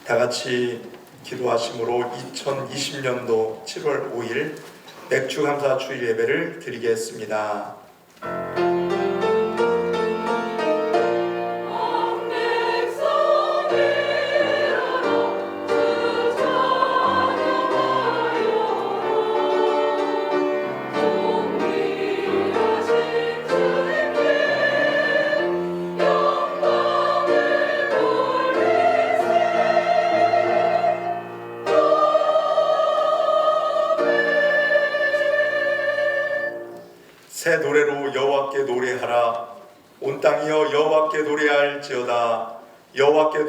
다 같이 기도하심으로 2020년도 7월 5일 맥주감사 주일 예배를 드리겠습니다. 새 노래로 여호와께 노래하라. 온 땅이여 여호와께 노래할지어다. 여호와께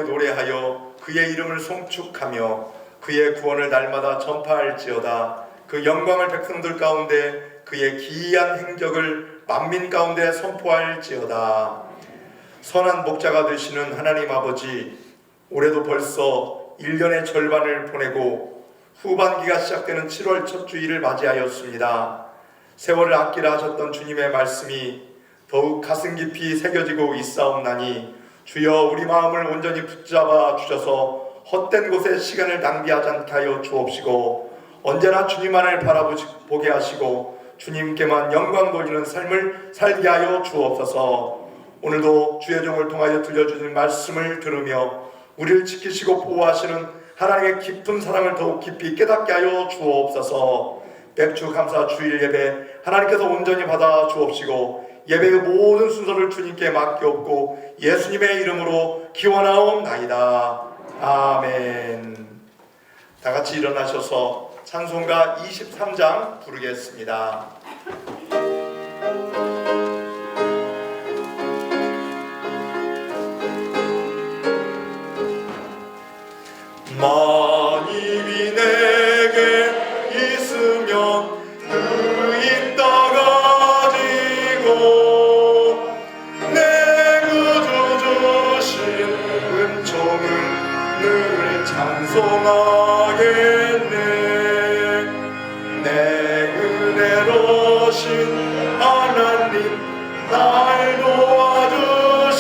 노래하여 그의 이름을 송축하며 그의 구원을 날마다 전파할지어다. 그 영광을 백성들 가운데 그의 기이한 행적을 만민 가운데 선포할지어다. 선한 목자가 되시는 하나님 아버지, 올해도 벌써 1년의 절반을 보내고 후반기가 시작되는 7월 첫 주일을 맞이하였습니다. 세월을 아끼라 하셨던 주님의 말씀이 더욱 가슴 깊이 새겨지고 있사옵나니 주여 우리 마음을 온전히 붙잡아 주셔서 헛된 곳에 시간을 낭비하지 않게 하여 주옵시고 언제나 주님만을 바라보게 하시고 주님께만 영광 돌리는 삶을 살게 하여 주옵소서. 오늘도 주의 종을 통하여 들려주는 말씀을 들으며 우리를 지키시고 보호하시는 하나님의 깊은 사랑을 더욱 깊이 깨닫게 하여 주옵소서. 맥주 감사 주일 예배 하나님께서 온전히 받아 주옵시고 예배의 모든 순서를 주님께 맡기옵고 예수님의 이름으로 기원하옵나이다. 아멘. 다 같이 일어나셔서 찬송가 23장 부르겠습니다. 만입이 내게 있으면 그 입 다 가지고 내 구주 주신 은총을 늘 찬송하겠네. 내 은혜로신 하나님 날 도와주시고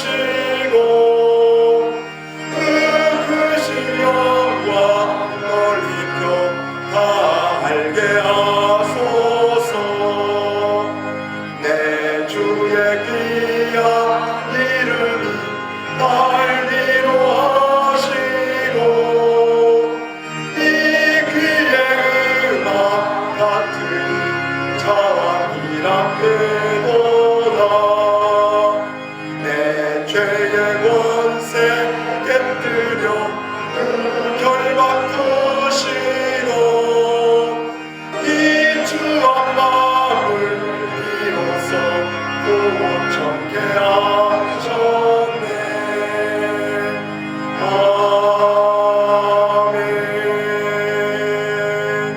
그 크신 영광 널리 펴 다 알게 하소서. 내 주의 귀한 이름이 날 위로하시고 이 귀의 음악 같으니 찬이라 되도다. 내 죄의 권세 깨뜨려 결박 두시고 이 주한 마음을 비로소 고청케 하셨네. 아멘.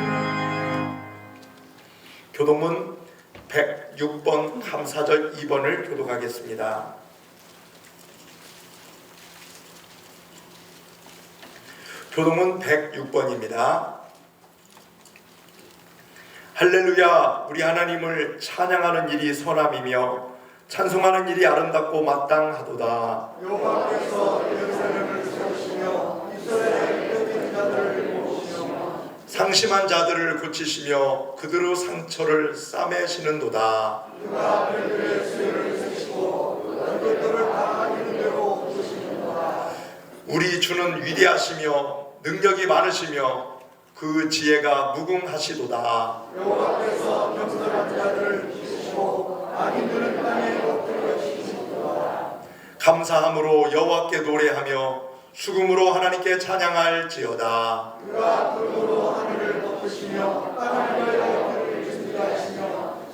교독문 106번 감사절 2번을 교독하겠습니다. 교독문 106번입니다. 할렐루야. 우리 하나님을 찬양하는 일이 선함이며 찬송하는 일이 아름답고 마땅하도다. 여호와께서 예루살렘을 세우시며 이스라엘의 흩은 자들을 모으시며 상심한 자들을 고치시며 그들의 상처를 싸매시는도다. 그가 그들의 수요를 세시고 그들을 다 이룬 대로 부르시는도다. 우리 주는 위대하시며 능력이 많으시며 그 지혜가 무궁하시도다. 여호와께서 겸손한 자들을 지키시고 악인들은 땅에 엎드려 치시도다. 감사함으로 여호와께 노래하며 수금으로 하나님께 찬양할지어다. 그가 구름으로 하늘을 덮으시며 땅을 걸어 그를 준비하시며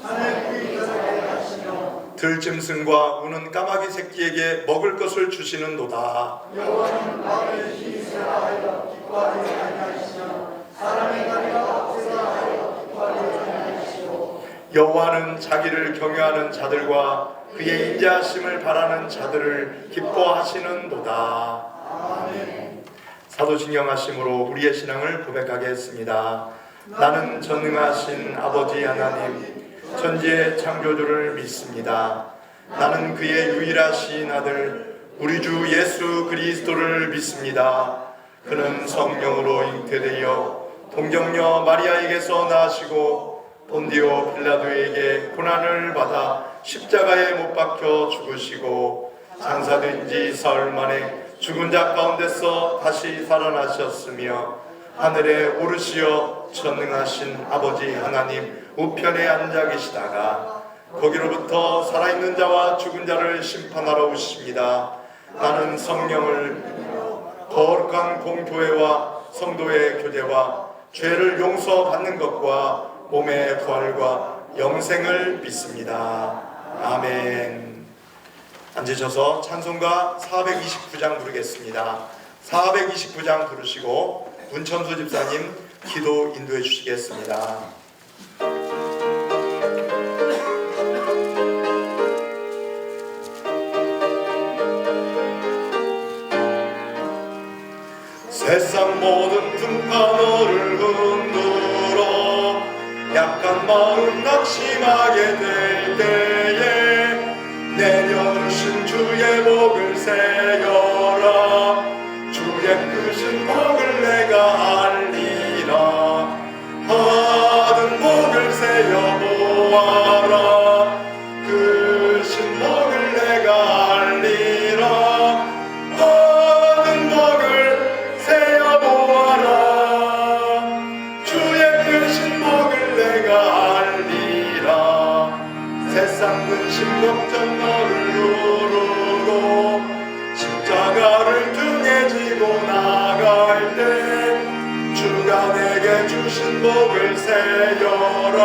하늘 위에 자라게 하시며 들짐승과 우는 까마귀 새끼에게 먹을 것을 주시는도다. 여호와는 밤에 힘세라 하여 기뻐하지 아니하시며 사람의 다리가 없애라 하여 기뻐하지 아니하시고 여호와는 자기를 경외하는 자들과 그의 인자하심을 바라는 자들을 기뻐하시는도다. 아멘. 사도신경하심으로 우리의 신앙을 고백하겠습니다. 나는 전능하신 아버지 하나님 천지의 창조주를 믿습니다. 나는 그의 유일하신 아들 우리 주 예수 그리스도를 믿습니다. 그는 성령으로 잉태되어 동정녀 마리아에게서 나시고 본디오 빌라도에게 고난을 받아 십자가에 못 박혀 죽으시고 장사된 지 사흘 만에 죽은 자 가운데서 다시 살아나셨으며 하늘에 오르시어 전능하신 아버지 하나님 우편에 앉아 계시다가 거기로부터 살아있는 자와 죽은 자를 심판하러 오십니다. 나는 성령을 거룩한 공교회와 성도의 교제와 죄를 용서받는 것과 몸의 부활과 영생을 믿습니다. 아멘. 앉으셔서 찬송가 429장 부르겠습니다. 429장 부르시고 문천수 집사님 기도 인도해 주시겠습니다. 세상 모든 풍파 너를 흔들어 약한 마음 낙심하게 될 때에 내려주신 주의 복을 새겨라. 주의 크신 복을 내가 알리라. 받은 복을 세어 보아라. 크신 복을 내가 알리라. 받은 복을 세어 보아라. 주의 크신 복을 내가 알리라. 세상 근심 걱정 너를 누르고 십자가를 등에 지고 나갈 때 주가 내게 주신 복을 세여라.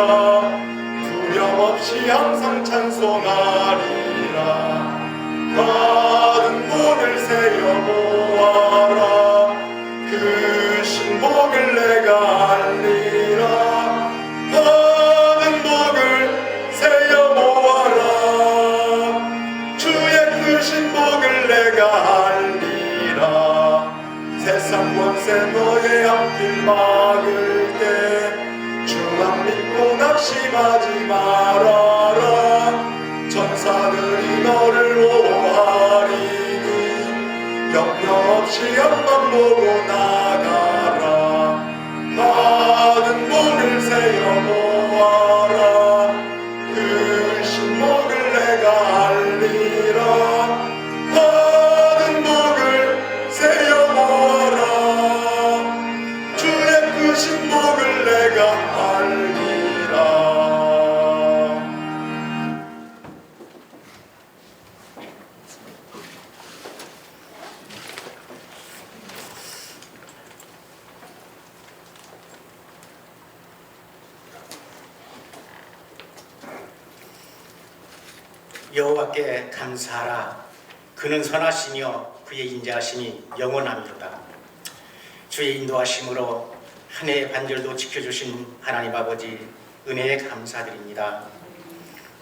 두려움 없이 항상 찬송하리라. 받은 복을 세어 보아라. 크신 복을 내가 알리라. 받은 복을 세어 보아라. 주의 크신 복을 내가 알리라. 세상 권세 너의 앞길 막을 때 주만 믿고 낙심하지 말아라. 천사들이 너를 보호하리니 염려 없이 앞만 보고 나가라. 받은 복을 세어 보아라. 크신 복을 내가 알리라. 받은 복을 세어 보아라. 주의 크신 복을 내가 알리라. 여호와께 감사하라. 그는 선하시며 그의 인자하심이 영원하미로다. 주의 인도하심으로 한 해의 반절도 지켜주신 하나님 아버지 은혜에 감사드립니다.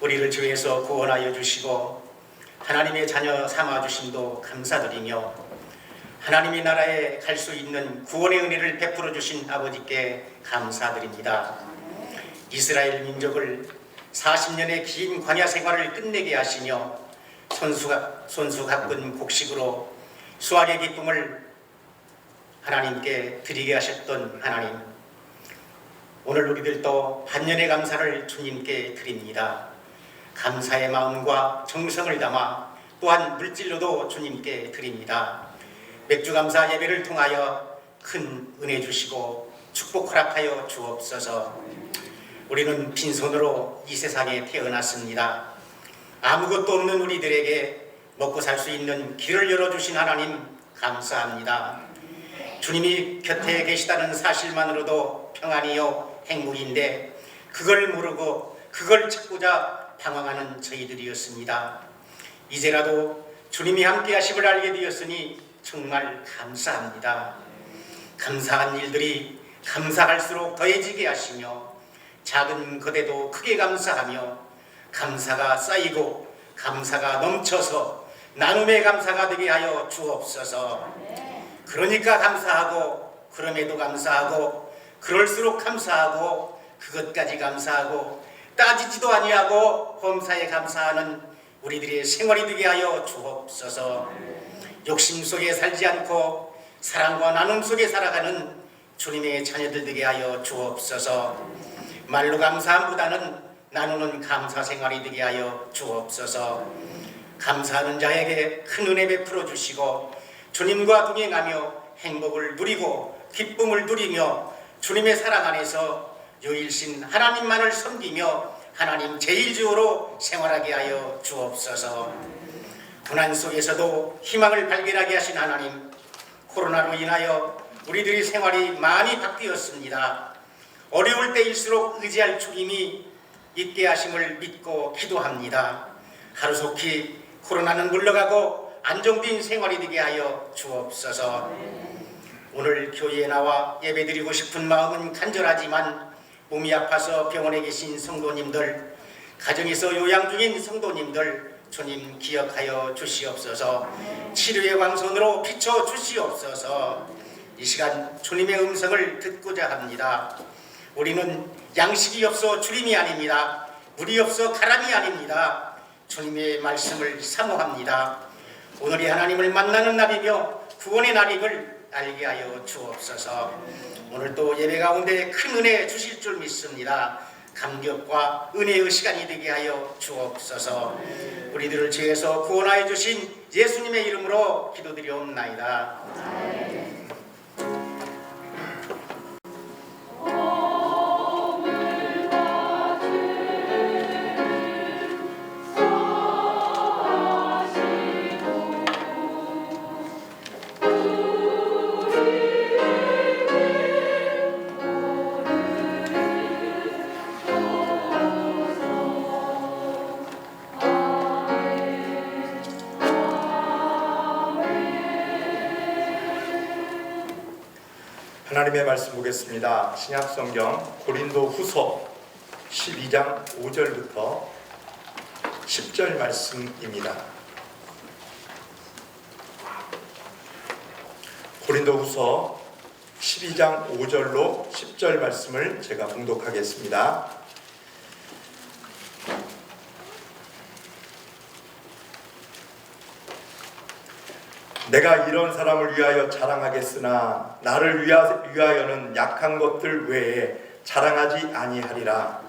우리를 죄에서 구원하여 주시고 하나님의 자녀 삼아주심도 감사드리며 하나님의 나라에 갈 수 있는 구원의 은혜를 베풀어 주신 아버지께 감사드립니다. 이스라엘 민족을 40년의 긴 광야 생활을 끝내게 하시며 손수 가꾼 곡식으로 수확의 기쁨을 하나님께 드리게 하셨던 하나님, 오늘 우리들도 반년의 감사를 주님께 드립니다. 감사의 마음과 정성을 담아 또한 물질로도 주님께 드립니다. 맥주감사 예배를 통하여 큰 은혜 주시고 축복 허락하여 주옵소서. 우리는 빈손으로 이 세상에 태어났습니다. 아무것도 없는 우리들에게 먹고 살 수 있는 길을 열어주신 하나님 감사합니다. 주님이 곁에 계시다는 사실만으로도 평안이요 행복인데 그걸 모르고 그걸 찾고자 방황하는 저희들이었습니다. 이제라도 주님이 함께 하심을 알게 되었으니 정말 감사합니다. 감사한 일들이 감사할수록 더해지게 하시며 작은 것에도 크게 감사하며 감사가 쌓이고 감사가 넘쳐서 나눔의 감사가 되게 하여 주옵소서. 그러니까 감사하고 그럼에도 감사하고 그럴수록 감사하고 그것까지 감사하고 따지지도 아니하고 범사에 감사하는 우리들의 생활이 되게 하여 주옵소서. 욕심 속에 살지 않고 사랑과 나눔 속에 살아가는 주님의 자녀들 되게 하여 주옵소서. 말로 감사함보다는 나누는 감사 생활이 되게 하여 주옵소서. 감사하는 자에게 큰 은혜 베풀어 주시고 주님과 동행하며 행복을 누리고 기쁨을 누리며 주님의 사랑 안에서 유일신 하나님만을 섬기며 하나님 제1주어로 생활하게 하여 주옵소서. 고난 속에서도 희망을 발견하게 하신 하나님, 코로나로 인하여 우리들의 생활이 많이 바뀌었습니다. 어려울 때일수록 의지할 주님이 있게 하심을 믿고 기도합니다. 하루속히 코로나는 물러가고 안정된 생활이 되게 하여 주옵소서. 오늘 교회에 나와 예배드리고 싶은 마음은 간절하지만 몸이 아파서 병원에 계신 성도님들, 가정에서 요양 중인 성도님들 주님 기억하여 주시옵소서. 치료의 광선으로 비춰 주시옵소서. 이 시간 주님의 음성을 듣고자 합니다. 우리는 양식이 없어 주림이 아닙니다. 물이 없어 가람이 아닙니다. 주님의 말씀을 사모합니다. 오늘이 하나님을 만나는 날이며 구원의 날임을 알게 하여 주옵소서. 오늘 또 예배 가운데 큰 은혜 주실 줄 믿습니다. 감격과 은혜의 시간이 되게 하여 주옵소서. 우리들을 죄에서 구원하여 주신 예수님의 이름으로 기도드리옵나이다. 하나님의 말씀 보겠습니다. 신약성경 고린도 후서 12장 5절부터 10절 말씀입니다. 고린도 후서 12장 5절로 10절 말씀을 제가 봉독하겠습니다. 내가 이런 사람을 위하여 자랑하겠으나 나를 위하여는 약한 것들 외에 자랑하지 아니하리라.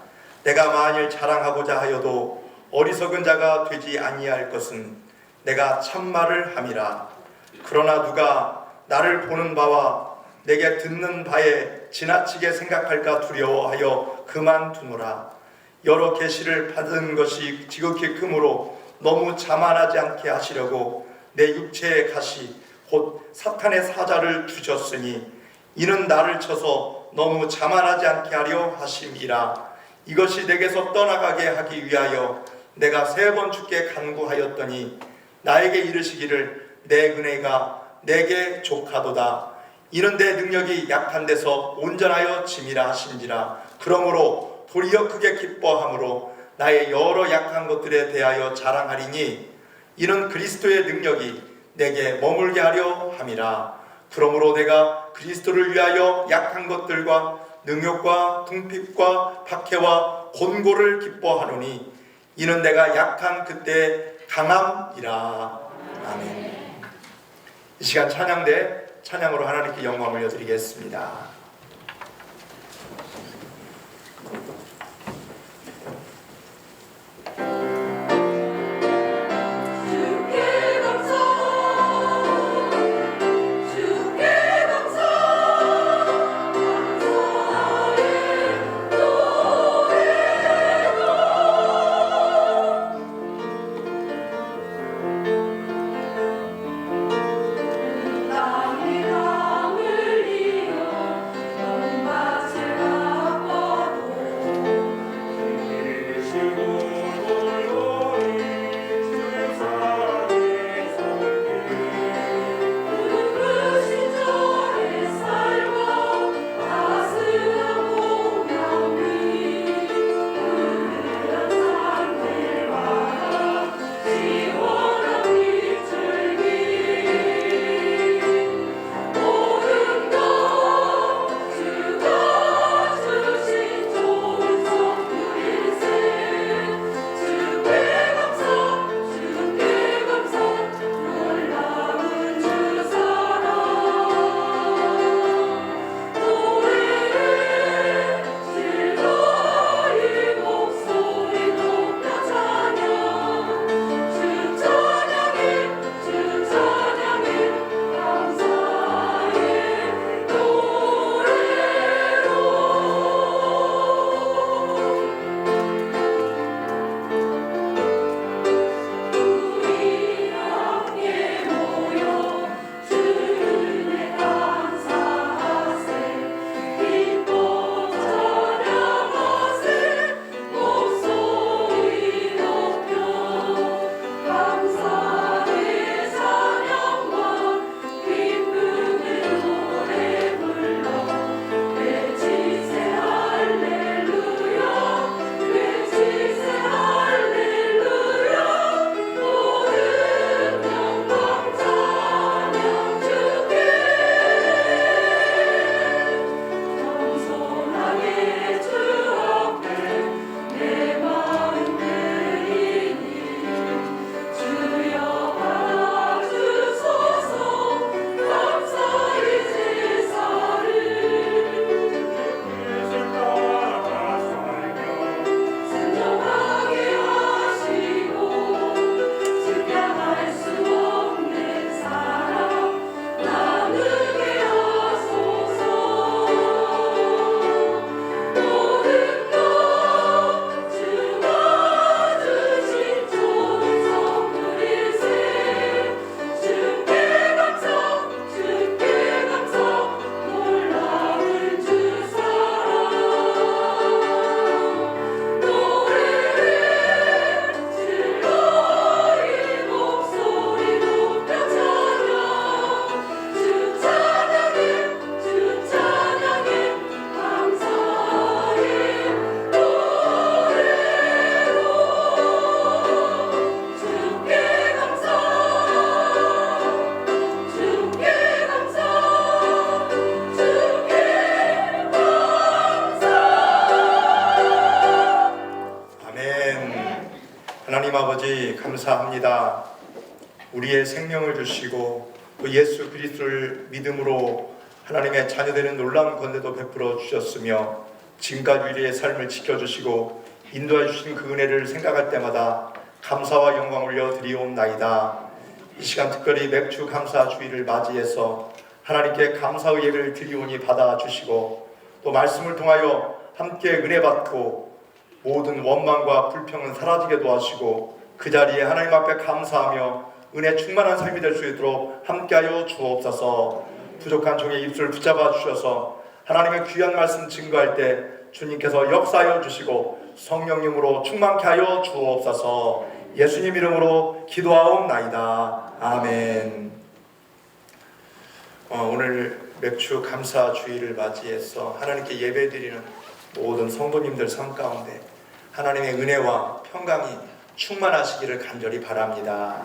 내가 만일 자랑하고자 하여도 어리석은 자가 되지 아니할 것은 내가 참말을 함이라. 그러나 누가 나를 보는 바와 내게 듣는 바에 지나치게 생각할까 두려워하여 그만두노라. 여러 계시를 받은 것이 지극히 크므로 너무 자만하지 않게 하시려고 내 육체의 가시 곧 사탄의 사자를 두셨으니 이는 나를 쳐서 너무 자만하지 않게 하려 하심이라. 이것이 내게서 떠나가게 하기 위하여 내가 3번 주께 간구하였더니 나에게 이르시기를 내 은혜가 내게 족하도다. 이는 내 능력이 약한 데서 온전하여 짐이라 하신지라. 그러므로 도리어 크게 기뻐함으로 나의 여러 약한 것들에 대하여 자랑하리니 이는 그리스도의 능력이 내게 머물게 하려 함이라. 그러므로 내가 그리스도를 위하여 약한 것들과 능욕과 궁핍과 박해와 곤고를 기뻐하노니 이는 내가 약한 그때 강함이라. 아멘. 이 시간 찬양으로 하나님께 영광을 올려드리겠습니다. 땅을 이어 아버지 감사합니다. 우리의 생명을 주시고 또 예수 그리스도를 믿음으로 하나님의 자녀되는 놀라운 권세도 베풀어 주셨으며 지금까지 우리의 삶을 지켜주시고 인도해 주신 그 은혜를 생각할 때마다 감사와 영광을 올려드리옵나이다. 이 시간 특별히 맥주 감사 주일을 맞이해서 하나님께 감사의 예를 드리오니 받아주시고 또 말씀을 통하여 함께 은혜 받고 모든 원망과 불평은 사라지게 도와주시고 그 자리에 하나님 앞에 감사하며 은혜 충만한 삶이 될 수 있도록 함께하여 주옵소서. 부족한 종의 입술을 붙잡아 주셔서 하나님의 귀한 말씀 증거할 때 주님께서 역사하여 주시고 성령님으로 충만케 하여 주옵소서. 예수님 이름으로 기도하옵나이다. 아멘. 오늘 맥주 감사 주일을 맞이해서 하나님께 예배드리는 모든 성도님들 삶 가운데 하나님의 은혜와 평강이 충만하시기를 간절히 바랍니다.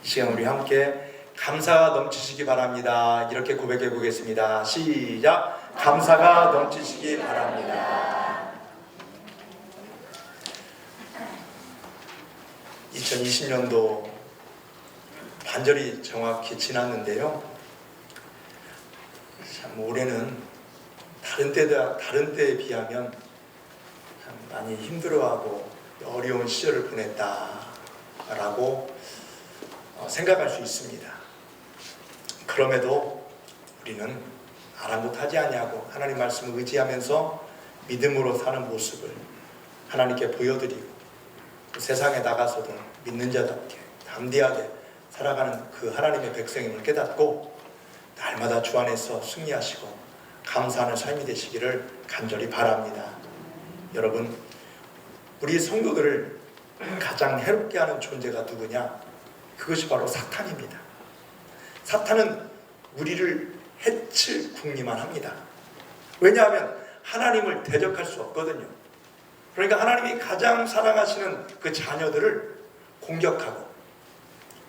이 시간 우리 함께 감사가 넘치시기 바랍니다. 이렇게 고백해 보겠습니다. 시작. 감사가 넘치시기 바랍니다. 2020년도 반절이 정확히 지났는데요. 참 올해는 다른 때에 비하면 참 많이 힘들어하고 어려운 시절을 보냈다라고 생각할 수 있습니다. 그럼에도 우리는 아랑곳하지 아니하고 하나님 말씀을 의지하면서 믿음으로 사는 모습을 하나님께 보여드리고 또 세상에 나가서도 믿는 자답게 담대하게 살아가는 그 하나님의 백성임을 깨닫고 날마다 주 안에서 승리하시고 감사하는 삶이 되시기를 간절히 바랍니다. 여러분, 우리 성도들을 가장 해롭게 하는 존재가 누구냐? 그것이 바로 사탄입니다. 사탄은 우리를 해칠 궁리만 합니다. 왜냐하면 하나님을 대적할 수 없거든요. 그러니까 하나님이 가장 사랑하시는 그 자녀들을 공격하고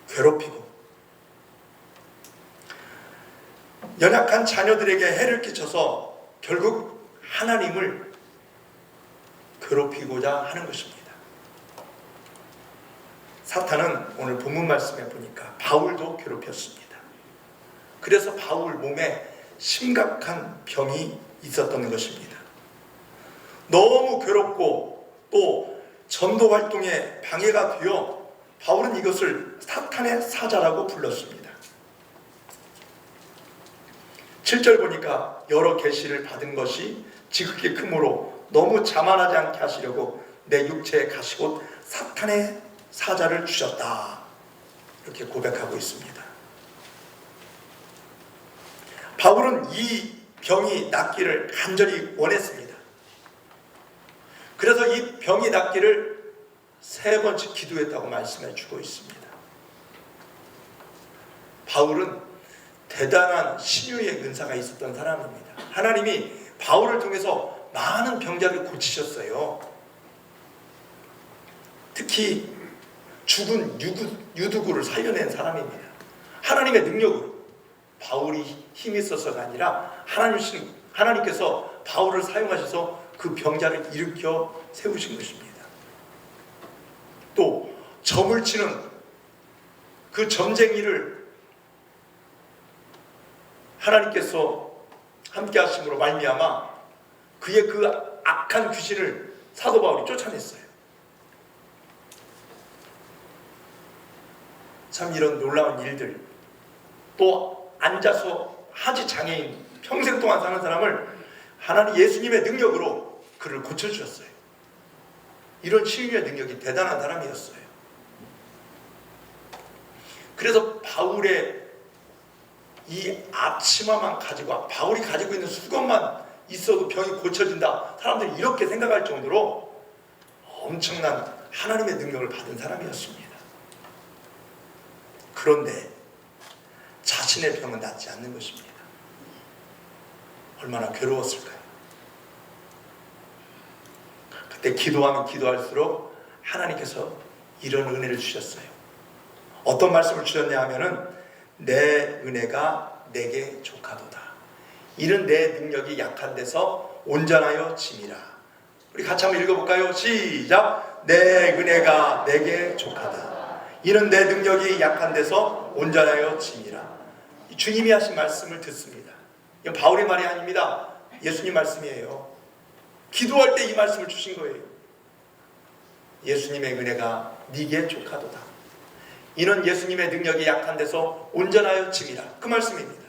괴롭히고 연약한 자녀들에게 해를 끼쳐서 결국 하나님을 괴롭히고자 하는 것입니다. 사탄은 오늘 본문 말씀에 보니까 바울도 괴롭혔습니다. 그래서 바울 몸에 심각한 병이 있었던 것입니다. 너무 괴롭고 또 전도 활동에 방해가 되어 바울은 이것을 사탄의 사자라고 불렀습니다. 7절 보니까 여러 계시를 받은 것이 지극히 크므로 너무 자만하지 않게 하시려고 내 육체에 가시곧 사탄의 사자를 주셨다. 이렇게 고백하고 있습니다. 바울은 이 병이 낫기를 간절히 원했습니다. 그래서 이 병이 낫기를 3번씩 기도했다고 말씀해 주고 있습니다. 바울은 대단한 신유의 은사가 있었던 사람입니다. 하나님이 바울을 통해서 많은 병자를 고치셨어요. 특히 죽은 유두구를 살려낸 사람입니다. 하나님의 능력으로. 바울이 힘이 있어서가 아니라 하나님께서 바울을 사용하셔서 그 병자를 일으켜 세우신 것입니다. 또 점을 치는 그 점쟁이를 하나님께서 함께 하심으로 말미암아 그의 그 악한 귀신을 사도 바울이 쫓아냈어요. 참 이런 놀라운 일들, 또 앉아서 하지 장애인 평생 동안 사는 사람을 하나님 예수님의 능력으로 그를 고쳐주셨어요. 이런 치유의 능력이 대단한 사람이었어요. 그래서 바울의 이 앞치마만 가지고 바울이 가지고 있는 수건만 있어도 병이 고쳐진다. 사람들이 이렇게 생각할 정도로 엄청난 하나님의 능력을 받은 사람이었습니다. 그런데 자신의 병은 낫지 않는 것입니다. 얼마나 괴로웠을까요? 그때 기도하면 기도할수록 하나님께서 이런 은혜를 주셨어요. 어떤 말씀을 주셨냐 하면은 내 은혜가 내게 족하도다. 이는 내 능력이 약한 데서 온전하여 짐이라. 우리 같이 한번 읽어볼까요? 시작. 내 은혜가 내게 족하다. 이는 내 능력이 약한 데서 온전하여 짐이라. 주님이 하신 말씀을 듣습니다. 이건 바울의 말이 아닙니다. 예수님 말씀이에요. 기도할 때 이 말씀을 주신 거예요. 예수님의 은혜가 네게 족하도다. 이는 예수님의 능력이 약한 데서 온전하여 짐이라. 그 말씀입니다.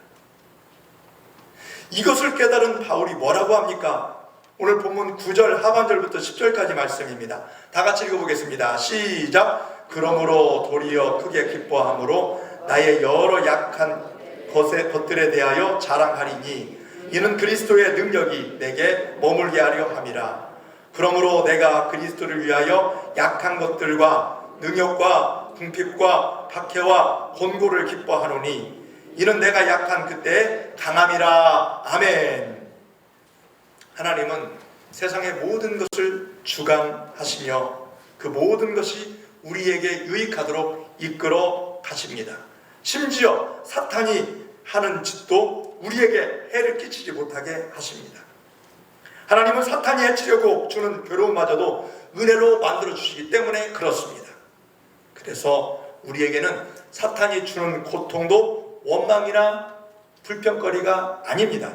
이것을 깨달은 바울이 뭐라고 합니까? 오늘 본문 9절 하반절부터 10절까지 말씀입니다. 다 같이 읽어보겠습니다. 시작. 그러므로 도리어 크게 기뻐함으로 나의 여러 약한 것들에 대하여 자랑하리니 이는 그리스도의 능력이 내게 머물게 하려 함이라. 그러므로 내가 그리스도를 위하여 약한 것들과 능욕과 궁핍과 박해와 곤고를 기뻐하노니 이는 내가 약한 그때의 강함이라. 아멘. 하나님은 세상의 모든 것을 주관하시며 그 모든 것이 우리에게 유익하도록 이끌어 가십니다. 심지어 사탄이 하는 짓도 우리에게 해를 끼치지 못하게 하십니다. 하나님은 사탄이 해치려고 주는 괴로움마저도 은혜로 만들어 주시기 때문에 그렇습니다. 그래서 우리에게는 사탄이 주는 고통도 원망이나 불평거리가 아닙니다.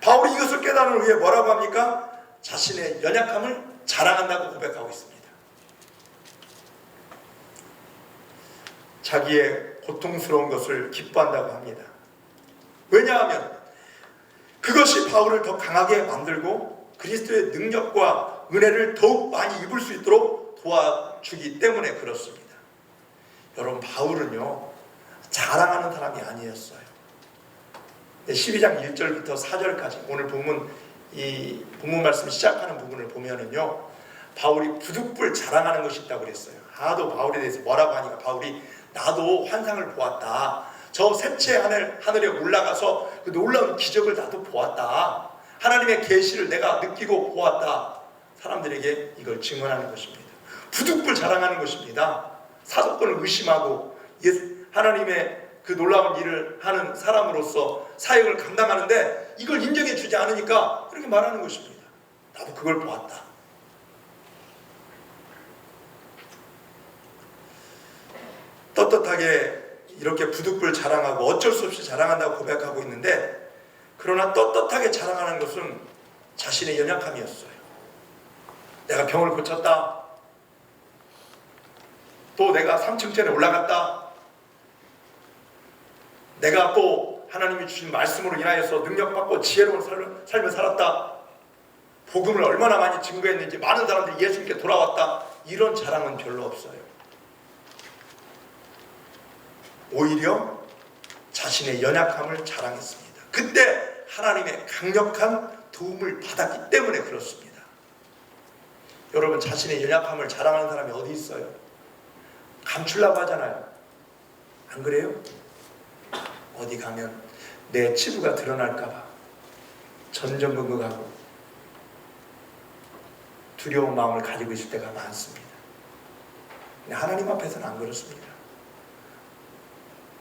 바울이 이것을 깨달은 후에 뭐라고 합니까? 자신의 연약함을 자랑한다고 고백하고 있습니다. 자기의 고통스러운 것을 기뻐한다고 합니다. 왜냐하면 그것이 바울을 더 강하게 만들고 그리스도의 능력과 은혜를 더욱 많이 입을 수 있도록 도와주기 때문에 그렇습니다. 여러분, 바울은요 자랑하는 사람이 아니었어요. 12장 1절부터 4절까지 오늘 이 본문 말씀 시작하는 부분을 보면은요, 바울이 부득불 자랑하는 것이 있다고 그랬어요. 하도 바울에 대해서 뭐라고 하니까 바울이 나도 환상을 보았다. 저 셋째 하늘에 올라가서 그 놀라운 기적을 나도 보았다. 하나님의 계시를 내가 느끼고 보았다. 사람들에게 이걸 증언하는 것입니다. 부득불 자랑하는 것입니다. 사도권을 의심하고 하나님의 그 놀라운 일을 하는 사람으로서 사역을 감당하는데 이걸 인정해 주지 않으니까 그렇게 말하는 것입니다. 나도 그걸 보았다. 떳떳하게 이렇게 부득불 자랑하고 어쩔 수 없이 자랑한다고 고백하고 있는데, 그러나 떳떳하게 자랑하는 것은 자신의 연약함이었어요. 내가 병을 고쳤다. 또 내가 3층째에 올라갔다. 내가 또 하나님이 주신 말씀으로 인하여서 능력받고 지혜로운 삶을 살았다. 복음을 얼마나 많이 증거했는지 많은 사람들이 예수님께 돌아왔다. 이런 자랑은 별로 없어요. 오히려 자신의 연약함을 자랑했습니다. 그때 하나님의 강력한 도움을 받았기 때문에 그렇습니다. 여러분, 자신의 연약함을 자랑하는 사람이 어디 있어요? 감추려고 하잖아요. 안 그래요? 어디 가면 내 치부가 드러날까봐 전전긍긍하고 두려운 마음을 가지고 있을 때가 많습니다. 근데 하나님 앞에서는 안 그렇습니다.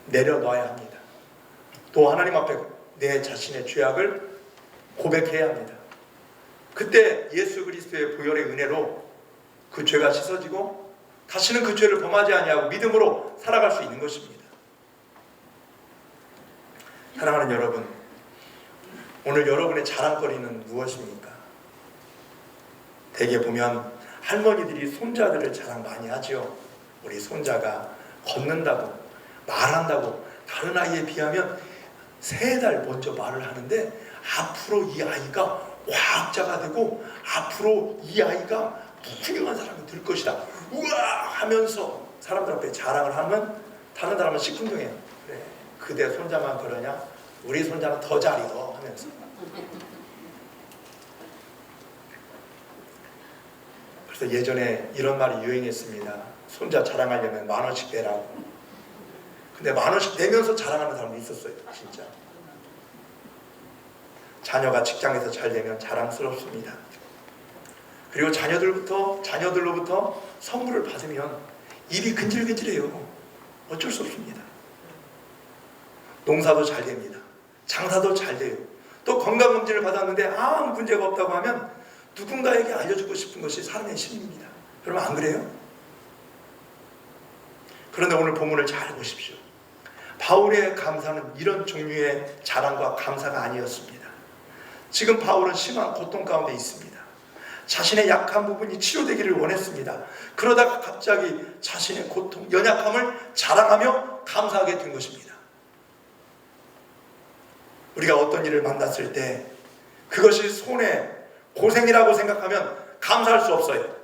내려놔야 합니다. 또 하나님 앞에 내 자신의 죄악을 고백해야 합니다. 그때 예수 그리스도의 보혈의 은혜로 그 죄가 씻어지고 다시는 그 죄를 범하지 아니하고 믿음으로 살아갈 수 있는 것입니다. 사랑하는 여러분, 오늘 여러분의 자랑거리는 무엇입니까? 대개 보면 할머니들이 손자들을 자랑 많이 하죠. 우리 손자가 걷는다고, 말한다고. 다른 아이에 비하면 3달 먼저 말을 하는데 앞으로 이 아이가 과학자가 되고 앞으로 이 아이가 훌륭한 사람이 될 것이다. 우와 하면서 사람들 앞에 자랑을 하면 다른 사람은 시큰둥해요. 그래, 그대 손자만 그러냐? 우리 손자는 더 잘이요 하면서. 그래서 예전에 이런 말이 유행했습니다. 손자 자랑하려면 10,000원씩 내라고. 근데 10,000원씩 내면서 자랑하는 사람도 있었어요. 진짜. 자녀가 직장에서 잘 되면 자랑스럽습니다. 그리고 자녀들로부터 선물을 받으면 입이 근질근질해요. 어쩔 수 없습니다. 농사도 잘 됩니다. 장사도 잘 돼요. 또 건강검진을 받았는데 아무 문제가 없다고 하면 누군가에게 알려주고 싶은 것이 사람의 심리입니다. 여러분 안 그래요? 그런데 오늘 본문을 잘 보십시오. 바울의 감사는 이런 종류의 자랑과 감사가 아니었습니다. 지금 바울은 심한 고통 가운데 있습니다. 자신의 약한 부분이 치료되기를 원했습니다. 그러다가 갑자기 자신의 고통, 연약함을 자랑하며 감사하게 된 것입니다. 우리가 어떤 일을 만났을 때 그것이 손해, 고생이라고 생각하면 감사할 수 없어요.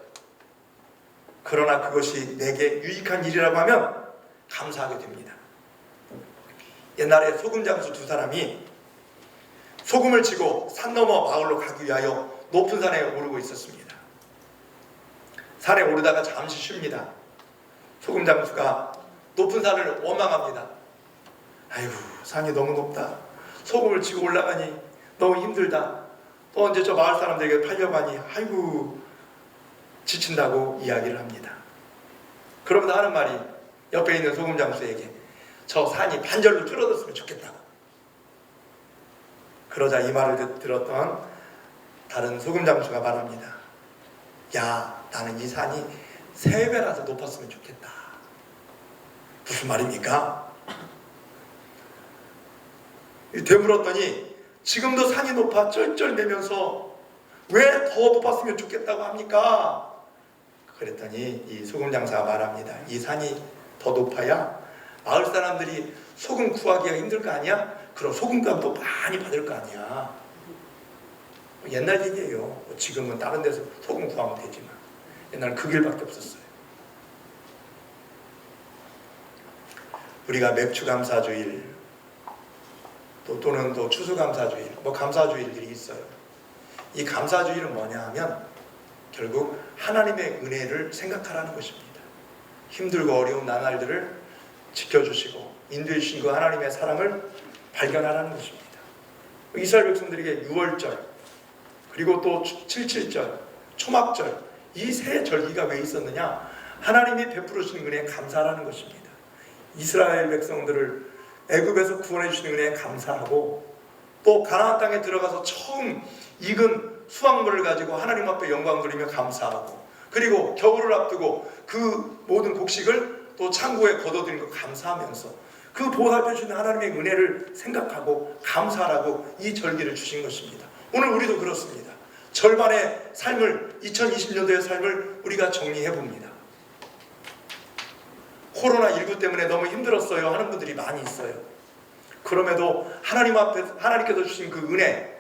그러나 그것이 내게 유익한 일이라고 하면 감사하게 됩니다. 옛날에 소금 장수 두 사람이 소금을 지고 산 너머 마을로 가기 위하여 높은 산에 오르고 있었습니다. 산에 오르다가 잠시 쉽니다. 소금 장수가 높은 산을 원망합니다. 아이고, 산이 너무 높다. 소금을 지고 올라가니 너무 힘들다. 또 언제 저 마을 사람들에게 팔려가니 아이고 지친다고 이야기를 합니다. 그러면서 하는 말이 옆에 있는 소금 장수에게 저 산이 반절로 줄어들었으면 좋겠다고. 그러자 이 말을 들었던 다른 소금 장수가 말합니다. 야, 나는 이 산이 3배라도 높았으면 좋겠다. 무슨 말입니까? 되물었더니 지금도 산이 높아 쩔쩔매면서 왜 더 높았으면 좋겠다고 합니까? 그랬더니 이 소금 장사가 말합니다. 이 산이 더 높아야 마을 사람들이 소금 구하기가 힘들 거 아니야? 그럼 소금값도 많이 받을 거 아니야. 옛날 얘기예요. 지금은 다른 데서 소금 구하면 되지만 옛날은 그 길밖에 없었어요. 우리가 맥주감사주일 또는 또 추수감사주일, 감사주일들이 있어요. 이 감사주일은 뭐냐 하면 결국 하나님의 은혜를 생각하라는 것입니다. 힘들고 어려운 나날들을 지켜주시고 인도해 주신 그 하나님의 사랑을 발견하라는 것입니다. 이스라엘 백성들에게 6월절 그리고 또 77절, 초막절 이 세 절기가 왜 있었느냐? 하나님이 베풀어 주신 은혜에 감사하라는 것입니다. 이스라엘 백성들을 애굽에서 구원해 주신 은혜에 감사하고 또 가나안 땅에 들어가서 처음 익은 수확물을 가지고 하나님 앞에 영광 돌리며 감사하고 그리고 겨울을 앞두고 그 모든 곡식을 또 창고에 거둬들인 거 감사하면서 그 보살펴 주신 하나님의 은혜를 생각하고 감사하라고 이 절기를 주신 것입니다. 오늘 우리도 그렇습니다. 절반의 삶을 2020년도의 삶을 우리가 정리해 봅니다. 코로나19 때문에 너무 힘들었어요 하는 분들이 많이 있어요. 그럼에도 하나님 앞에 하나님께서 주신 그 은혜,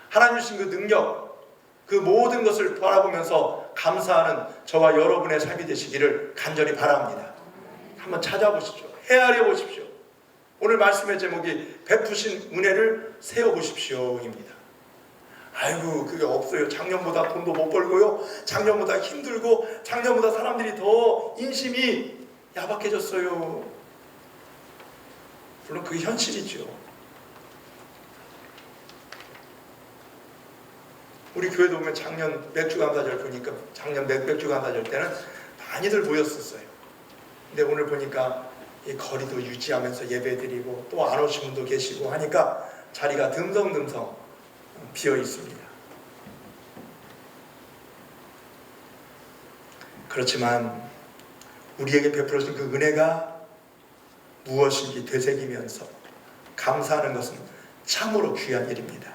하나님 주신 그 능력, 그 모든 것을 바라보면서 감사하는 저와 여러분의 삶이 되시기를 간절히 바랍니다. 한번 찾아보십시오. 헤아려 보십시오. 오늘 말씀의 제목이 베푸신 은혜를 세어보십시오입니다. 아이고 그게 없어요. 작년보다 돈도 못 벌고요. 작년보다 힘들고 작년보다 사람들이 더 인심이 야박해졌어요. 물론 그게 현실이죠. 우리 교회도 보면 작년 맥주감사절 보니까 작년 맥주감사절 때는 많이들 모였었어요. 근데 오늘 보니까 이 거리도 유지하면서 예배드리고 또 안 오신 분도 계시고 하니까 자리가 듬성듬성 비어 있습니다. 그렇지만 우리에게 베풀어진 그 은혜가 무엇인지 되새기면서 감사하는 것은 참으로 귀한 일입니다.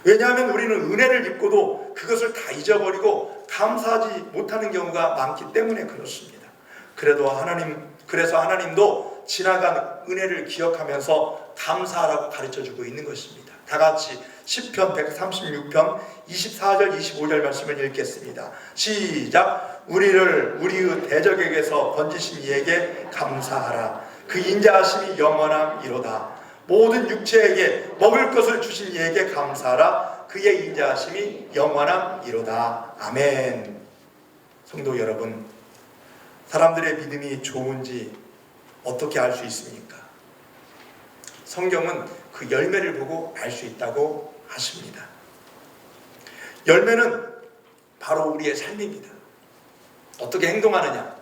왜냐하면 우리는 은혜를 입고도 그것을 다 잊어버리고 감사하지 못하는 경우가 많기 때문에 그렇습니다. 그래서 하나님도 지나간 은혜를 기억하면서 감사하라고 가르쳐주고 있는 것입니다. 다 같이 시편 136편 24절 25절 말씀을 읽겠습니다. 시작. 우리를 우리의 대적에게서 건지신 이에게 감사하라. 그 인자하심이 영원함이로다. 모든 육체에게 먹을 것을 주신 이에게 감사하라. 그의 인자하심이 영원함이로다. 아멘. 성도 여러분, 사람들의 믿음이 좋은지 어떻게 알 수 있습니까? 성경은 그 열매를 보고 알 수 있다고 하십니다. 열매는 바로 우리의 삶입니다. 어떻게 행동하느냐?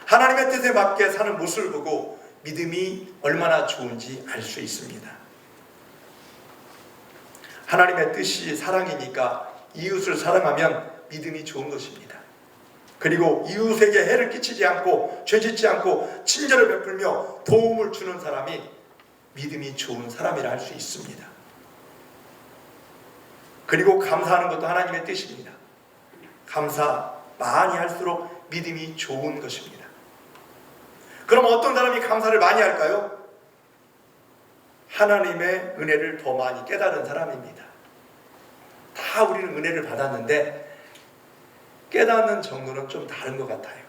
하나님의 뜻에 맞게 사는 모습을 보고 믿음이 얼마나 좋은지 알 수 있습니다. 하나님의 뜻이 사랑이니까 이웃을 사랑하면 믿음이 좋은 것입니다. 그리고 이웃에게 해를 끼치지 않고 죄짓지 않고 친절을 베풀며 도움을 주는 사람이 믿음이 좋은 사람이라 할 수 있습니다. 그리고 감사하는 것도 하나님의 뜻입니다. 감사 많이 할수록 믿음이 좋은 것입니다. 그럼 어떤 사람이 감사를 많이 할까요? 하나님의 은혜를 더 많이 깨달은 사람입니다. 다 우리는 은혜를 받았는데 깨닫는 정도는 좀 다른 것 같아요.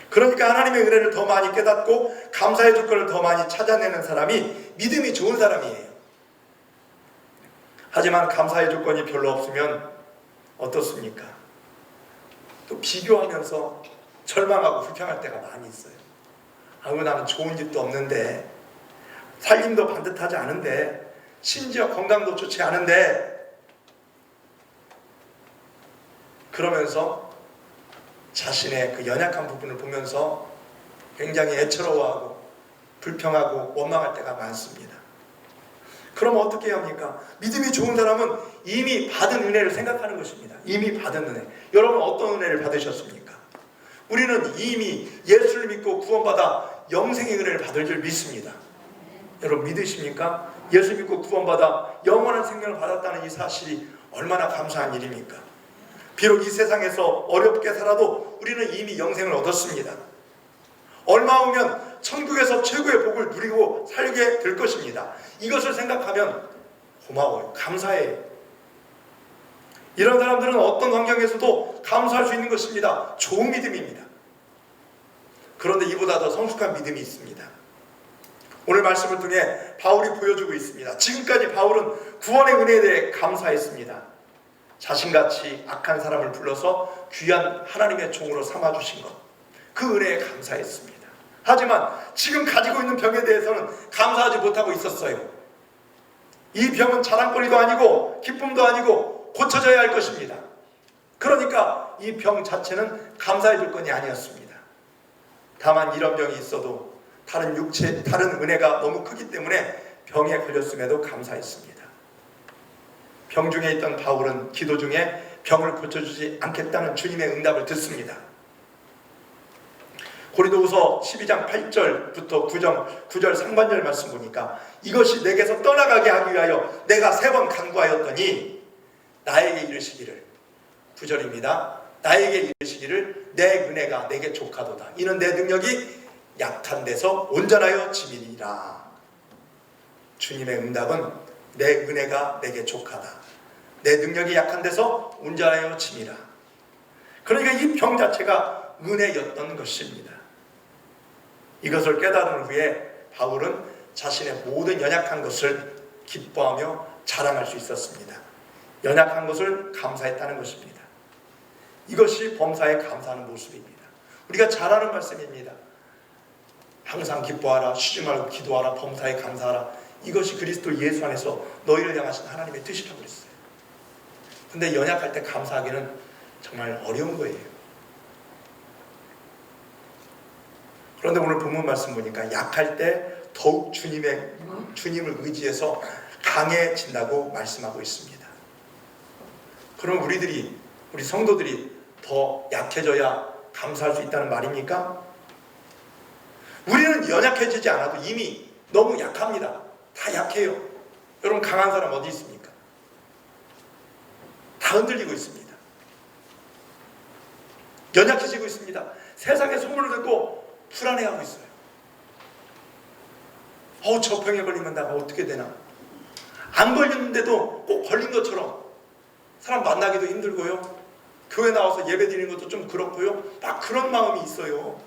그러니까 하나님의 은혜를 더 많이 깨닫고 감사의 조건을 더 많이 찾아내는 사람이 믿음이 좋은 사람이에요. 하지만 감사의 조건이 별로 없으면 어떻습니까? 또 비교하면서 절망하고 불평할 때가 많이 있어요. 아이고, 나는 좋은 집도 없는데, 살림도 반듯하지 않은데, 심지어 건강도 좋지 않은데, 그러면서 자신의 그 연약한 부분을 보면서 굉장히 애처로워하고 불평하고 원망할 때가 많습니다. 그럼 어떻게 해야 합니까? 믿음이 좋은 사람은 이미 받은 은혜를 생각하는 것입니다. 이미 받은 은혜. 여러분 어떤 은혜를 받으셨습니까? 우리는 이미 예수를 믿고 구원받아 영생의 은혜를 받을 줄 믿습니다. 여러분 믿으십니까? 예수 믿고 구원받아 영원한 생명을 받았다는 이 사실이 얼마나 감사한 일입니까? 비록 이 세상에서 어렵게 살아도 우리는 이미 영생을 얻었습니다. 얼마 후면 천국에서 최고의 복을 누리고 살게 될 것입니다. 이것을 생각하면 고마워요. 감사해요. 이런 사람들은 어떤 환경에서도 감사할 수 있는 것입니다. 좋은 믿음입니다. 그런데 이보다 더 성숙한 믿음이 있습니다. 오늘 말씀을 통해 바울이 보여주고 있습니다. 지금까지 바울은 구원의 은혜에 대해 감사했습니다. 자신같이 악한 사람을 불러서 귀한 하나님의 종으로 삼아주신 것, 그 은혜에 감사했습니다. 하지만 지금 가지고 있는 병에 대해서는 감사하지 못하고 있었어요. 이 병은 자랑거리도 아니고 기쁨도 아니고 고쳐져야 할 것입니다. 그러니까 이 병 자체는 감사해 줄 건이 아니었습니다. 다만 이런 병이 있어도 다른 은혜가 너무 크기 때문에 병에 걸렸음에도 감사했습니다. 병 중에 있던 바울은 기도 중에 병을 고쳐주지 않겠다는 주님의 응답을 듣습니다. 고린도후서 12장 8절부터 9절 상반절 말씀 보니까 이것이 내게서 떠나가게 하기 위하여 내가 3번 간구하였더니 나에게 이르시기를, 9절입니다. 나에게 이르시기를 내 은혜가 내게 족하도다. 이는 내 능력이 약한 데서 온전하여 짐이니라. 주님의 응답은 내 은혜가 내게 족하다. 내 능력이 약한 데서 온전하여 짐이라. 그러니까 이 병 자체가 은혜였던 것입니다. 이것을 깨달은 후에 바울은 자신의 모든 연약한 것을 기뻐하며 자랑할 수 있었습니다. 연약한 것을 감사했다는 것입니다. 이것이 범사에 감사하는 모습입니다. 우리가 잘 아는 말씀입니다. 항상 기뻐하라, 쉬지 말고 기도하라, 범사에 감사하라. 이것이 그리스도 예수 안에서 너희를 향하신 하나님의 뜻이라고 그랬어요. 근데 연약할 때 감사하기는 정말 어려운 거예요. 그런데 오늘 본문 말씀 보니까 약할 때 더욱 주님을 의지해서 강해진다고 말씀하고 있습니다. 그럼 우리 성도들이 더 약해져야 감사할 수 있다는 말입니까? 우리는 연약해지지 않아도 이미 너무 약합니다. 다 약해요. 여러분 강한 사람 어디 있습니까? 다 흔들리고 있습니다. 연약해지고 있습니다. 세상의 소문을 듣고 불안해하고 있어요. 저 병에 걸리면 내가 어떻게 되나? 안 걸렸는데도 꼭 걸린 것처럼 사람 만나기도 힘들고요. 교회 나와서 예배 드리는 것도 좀 그렇고요. 막 그런 마음이 있어요.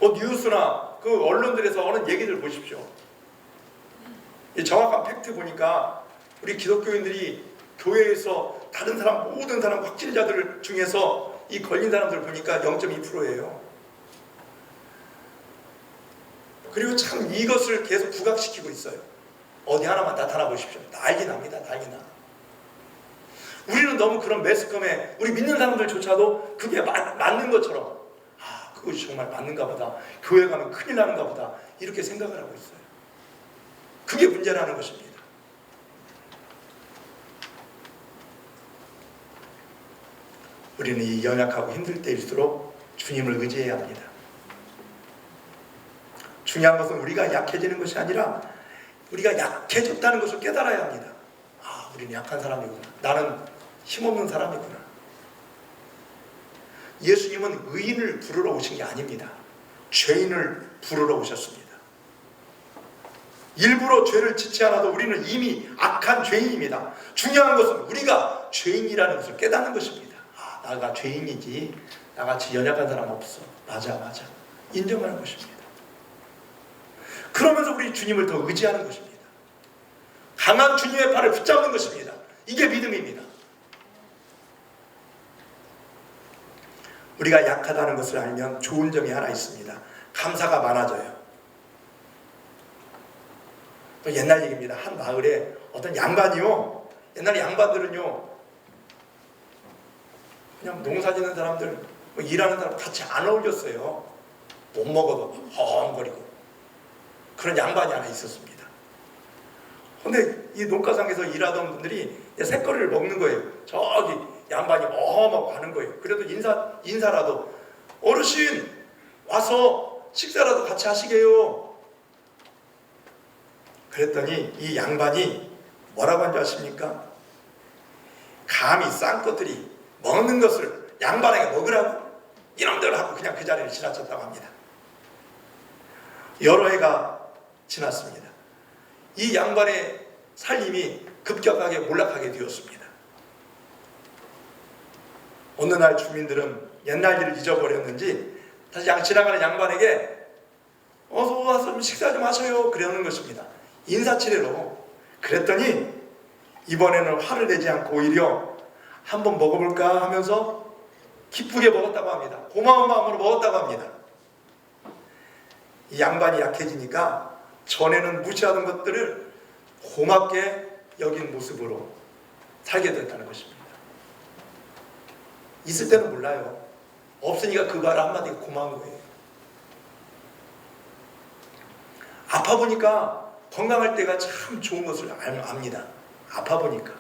뉴스나 그 언론들에서 하는 얘기들 보십시오. 이 정확한 팩트 보니까 우리 기독교인들이 교회에서 다른 사람, 모든 사람 확진자들 중에서 이 걸린 사람들 보니까 0.2%예요. 그리고 참 이것을 계속 부각시키고 있어요. 어디 하나만 나타나 보십시오. 난리 납니다. 난리 나. 우리는 너무 그런 매스컴에 우리 믿는 사람들조차도 그게 맞는 것처럼 그것이 정말 맞는가 보다. 교회 가면 큰일 나는가 보다. 이렇게 생각을 하고 있어요. 그게 문제라는 것입니다. 우리는 이 연약하고 힘들 때일수록 주님을 의지해야 합니다. 중요한 것은 우리가 약해지는 것이 아니라 우리가 약해졌다는 것을 깨달아야 합니다. 아, 우리는 약한 사람이구나. 나는 힘없는 사람이구나. 예수님은 의인을 부르러 오신 게 아닙니다. 죄인을 부르러 오셨습니다. 일부러 죄를 짓지 않아도 우리는 이미 악한 죄인입니다. 중요한 것은 우리가 죄인이라는 것을 깨닫는 것입니다. 아, 나가 죄인이지 나같이 연약한 사람 없어. 맞아. 인정하는 것입니다. 그러면서 우리 주님을 더 의지하는 것입니다. 강한 주님의 팔을 붙잡는 것입니다. 이게 믿음입니다. 우리가 약하다는 것을 알면 좋은 점이 하나 있습니다. 감사가 많아져요. 또 옛날 얘기입니다. 한 마을에 어떤 양반이요. 옛날에 양반들은요, 그냥 농사 짓는 사람들, 일하는 사람 같이 안 어울렸어요. 못 먹어도 헝거리고. 그런 양반이 하나 있었습니다. 근데 이 농가상에서 일하던 분들이 새거리를 먹는 거예요. 저기 양반이 막 가는 거예요. 그래도 인사라도 어르신 와서 식사라도 같이 하시게요. 그랬더니 이 양반이 뭐라고 한 줄 아십니까? 감히 싼 것들이 먹는 것을 양반에게 먹으라고 이놈들 하고 그냥 그 자리를 지나쳤다고 합니다. 여러 해가 지났습니다. 이 양반의 살림이 급격하게 몰락하게 되었습니다. 어느 날 주민들은 옛날 일을 잊어버렸는지 다시 지나가는 양반에게 어서 와서 식사 좀 하셔요 그러는 것입니다. 인사치레로. 그랬더니 이번에는 화를 내지 않고 오히려 한번 먹어볼까 하면서 기쁘게 먹었다고 합니다. 고마운 마음으로 먹었다고 합니다. 이 양반이 약해지니까 전에는 무시하던 것들을 고맙게 여긴 모습으로 살게 됐다는 것입니다. 있을 때는 몰라요. 없으니까 그 말 한마디가 고마운 거예요. 아파 보니까 건강할 때가 참 좋은 것을 압니다. 아파 보니까.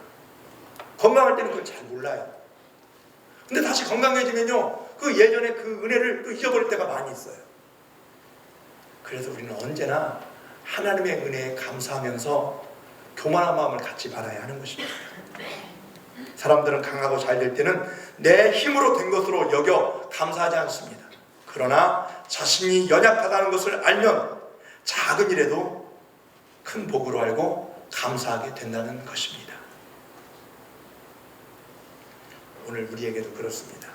건강할 때는 그걸 잘 몰라요. 근데 다시 건강해지면요, 그 예전에 그 은혜를 또 잊어버릴 때가 많이 있어요. 그래서 우리는 언제나 하나님의 은혜에 감사하면서 교만한 마음을 갖지 말아야 하는 것입니다. 사람들은 강하고 잘 될 때는 내 힘으로 된 것으로 여겨 감사하지 않습니다. 그러나 자신이 연약하다는 것을 알면 작은 일에도 큰 복으로 알고 감사하게 된다는 것입니다. 오늘 우리에게도 그렇습니다.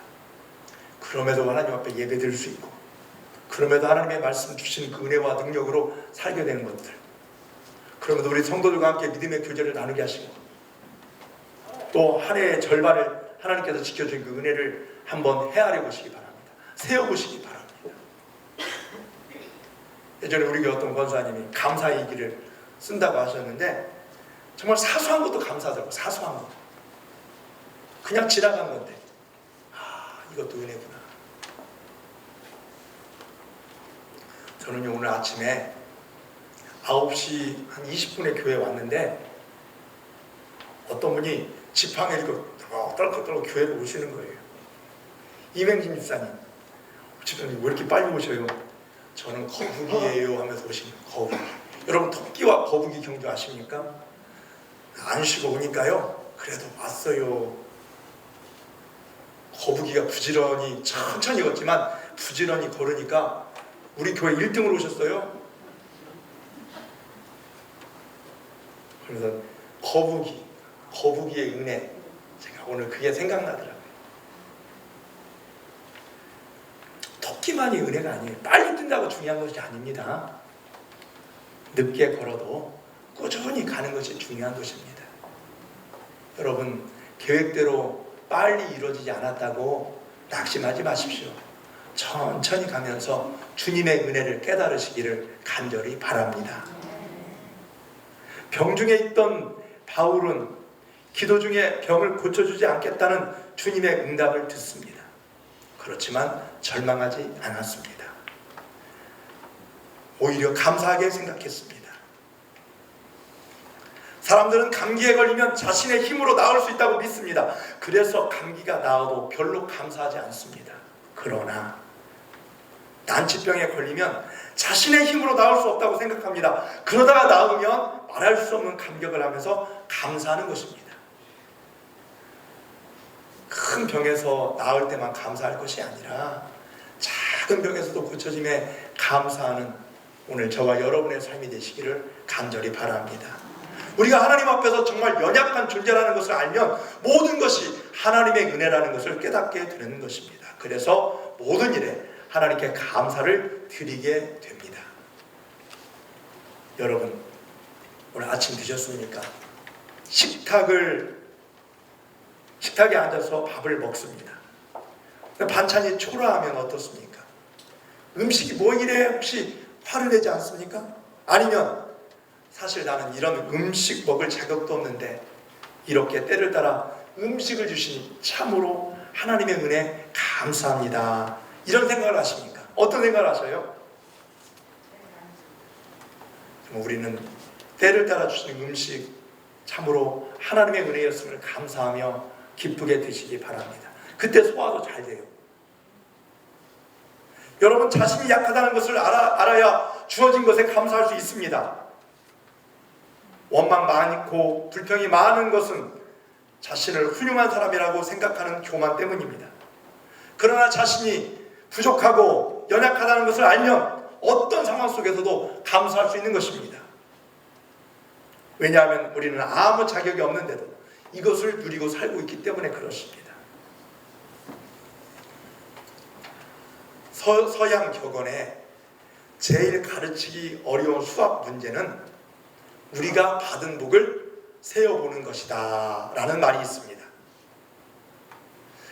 그럼에도 하나님 앞에 예배드릴 수 있고, 그럼에도 하나님의 말씀 주신 그 은혜와 능력으로 살게 되는 것들, 그럼에도 우리 성도들과 함께 믿음의 교제를 나누게 하시고, 또 한 해의 절반을 하나님께서 지켜준 그 은혜를 한번 헤아려 보시기 바랍니다. 세어보시기 바랍니다. 예전에 우리 교회 어떤 권사님이 감사일기를 쓴다고 하셨는데 정말 사소한 것도 감사하더라고요. 사소한 것. 그냥 지나간 건데 이것도 은혜구나. 저는 오늘 아침에 9시 한 20분에 교회에 왔는데 어떤 분이 지팡이 들고 떨컥떨컥 교회로 오시는 거예요. 이맹진 집사님, 집사님 왜 이렇게 빨리 오셔요? 저는 거북이에요 하면서 오신 거예요. 거북이. 여러분 토끼와 거북이 경주 아십니까? 안 쉬고 오니까요, 그래도 왔어요. 거북이가 부지런히 천천히 걷지만 부지런히 걸으니까 우리 교회 1등으로 오셨어요. 그래서 거북이의 은혜, 제가 오늘 그게 생각나더라고요. 토끼만이 은혜가 아니에요. 빨리 뛴다고 중요한 것이 아닙니다. 늦게 걸어도 꾸준히 가는 것이 중요한 것입니다. 여러분, 계획대로 빨리 이루어지지 않았다고 낙심하지 마십시오. 천천히 가면서 주님의 은혜를 깨달으시기를 간절히 바랍니다. 병중에 있던 바울은 기도 중에 병을 고쳐주지 않겠다는 주님의 응답을 듣습니다. 그렇지만 절망하지 않았습니다. 오히려 감사하게 생각했습니다. 사람들은 감기에 걸리면 자신의 힘으로 나을 수 있다고 믿습니다. 그래서 감기가 나아도 별로 감사하지 않습니다. 그러나 난치병에 걸리면 자신의 힘으로 나을 수 없다고 생각합니다. 그러다가 나으면 말할 수 없는 감격을 하면서 감사하는 것입니다. 큰 병에서 나을 때만 감사할 것이 아니라 작은 병에서도 고쳐짐에 감사하는 오늘 저와 여러분의 삶이 되시기를 간절히 바랍니다. 우리가 하나님 앞에서 정말 연약한 존재라는 것을 알면 모든 것이 하나님의 은혜라는 것을 깨닫게 되는 것입니다. 그래서 모든 일에 하나님께 감사를 드리게 됩니다. 여러분, 오늘 아침 드셨습니까? 식탁에 앉아서 밥을 먹습니다. 반찬이 초라하면 어떻습니까? 음식이 뭐 이래 혹시 화를 내지 않습니까? 아니면 사실 나는 이런 음식 먹을 자격도 없는데 이렇게 때를 따라 음식을 주시니 참으로 하나님의 은혜 감사합니다. 이런 생각을 하십니까? 어떤 생각을 하셔요? 우리는 때를 따라 주시는 음식 참으로 하나님의 은혜였음을 감사하며 기쁘게 드시기 바랍니다. 그때 소화도 잘 돼요. 여러분, 자신이 약하다는 것을 알아야 주어진 것에 감사할 수 있습니다. 원망 많고 불평이 많은 것은 자신을 훌륭한 사람이라고 생각하는 교만 때문입니다. 그러나 자신이 부족하고 연약하다는 것을 알면 어떤 상황 속에서도 감사할 수 있는 것입니다. 왜냐하면 우리는 아무 자격이 없는데도 이것을 누리고 살고 있기 때문에 그렇습니다. 서양 격언에 제일 가르치기 어려운 수학 문제는 우리가 받은 복을 세어보는 것이다 라는 말이 있습니다.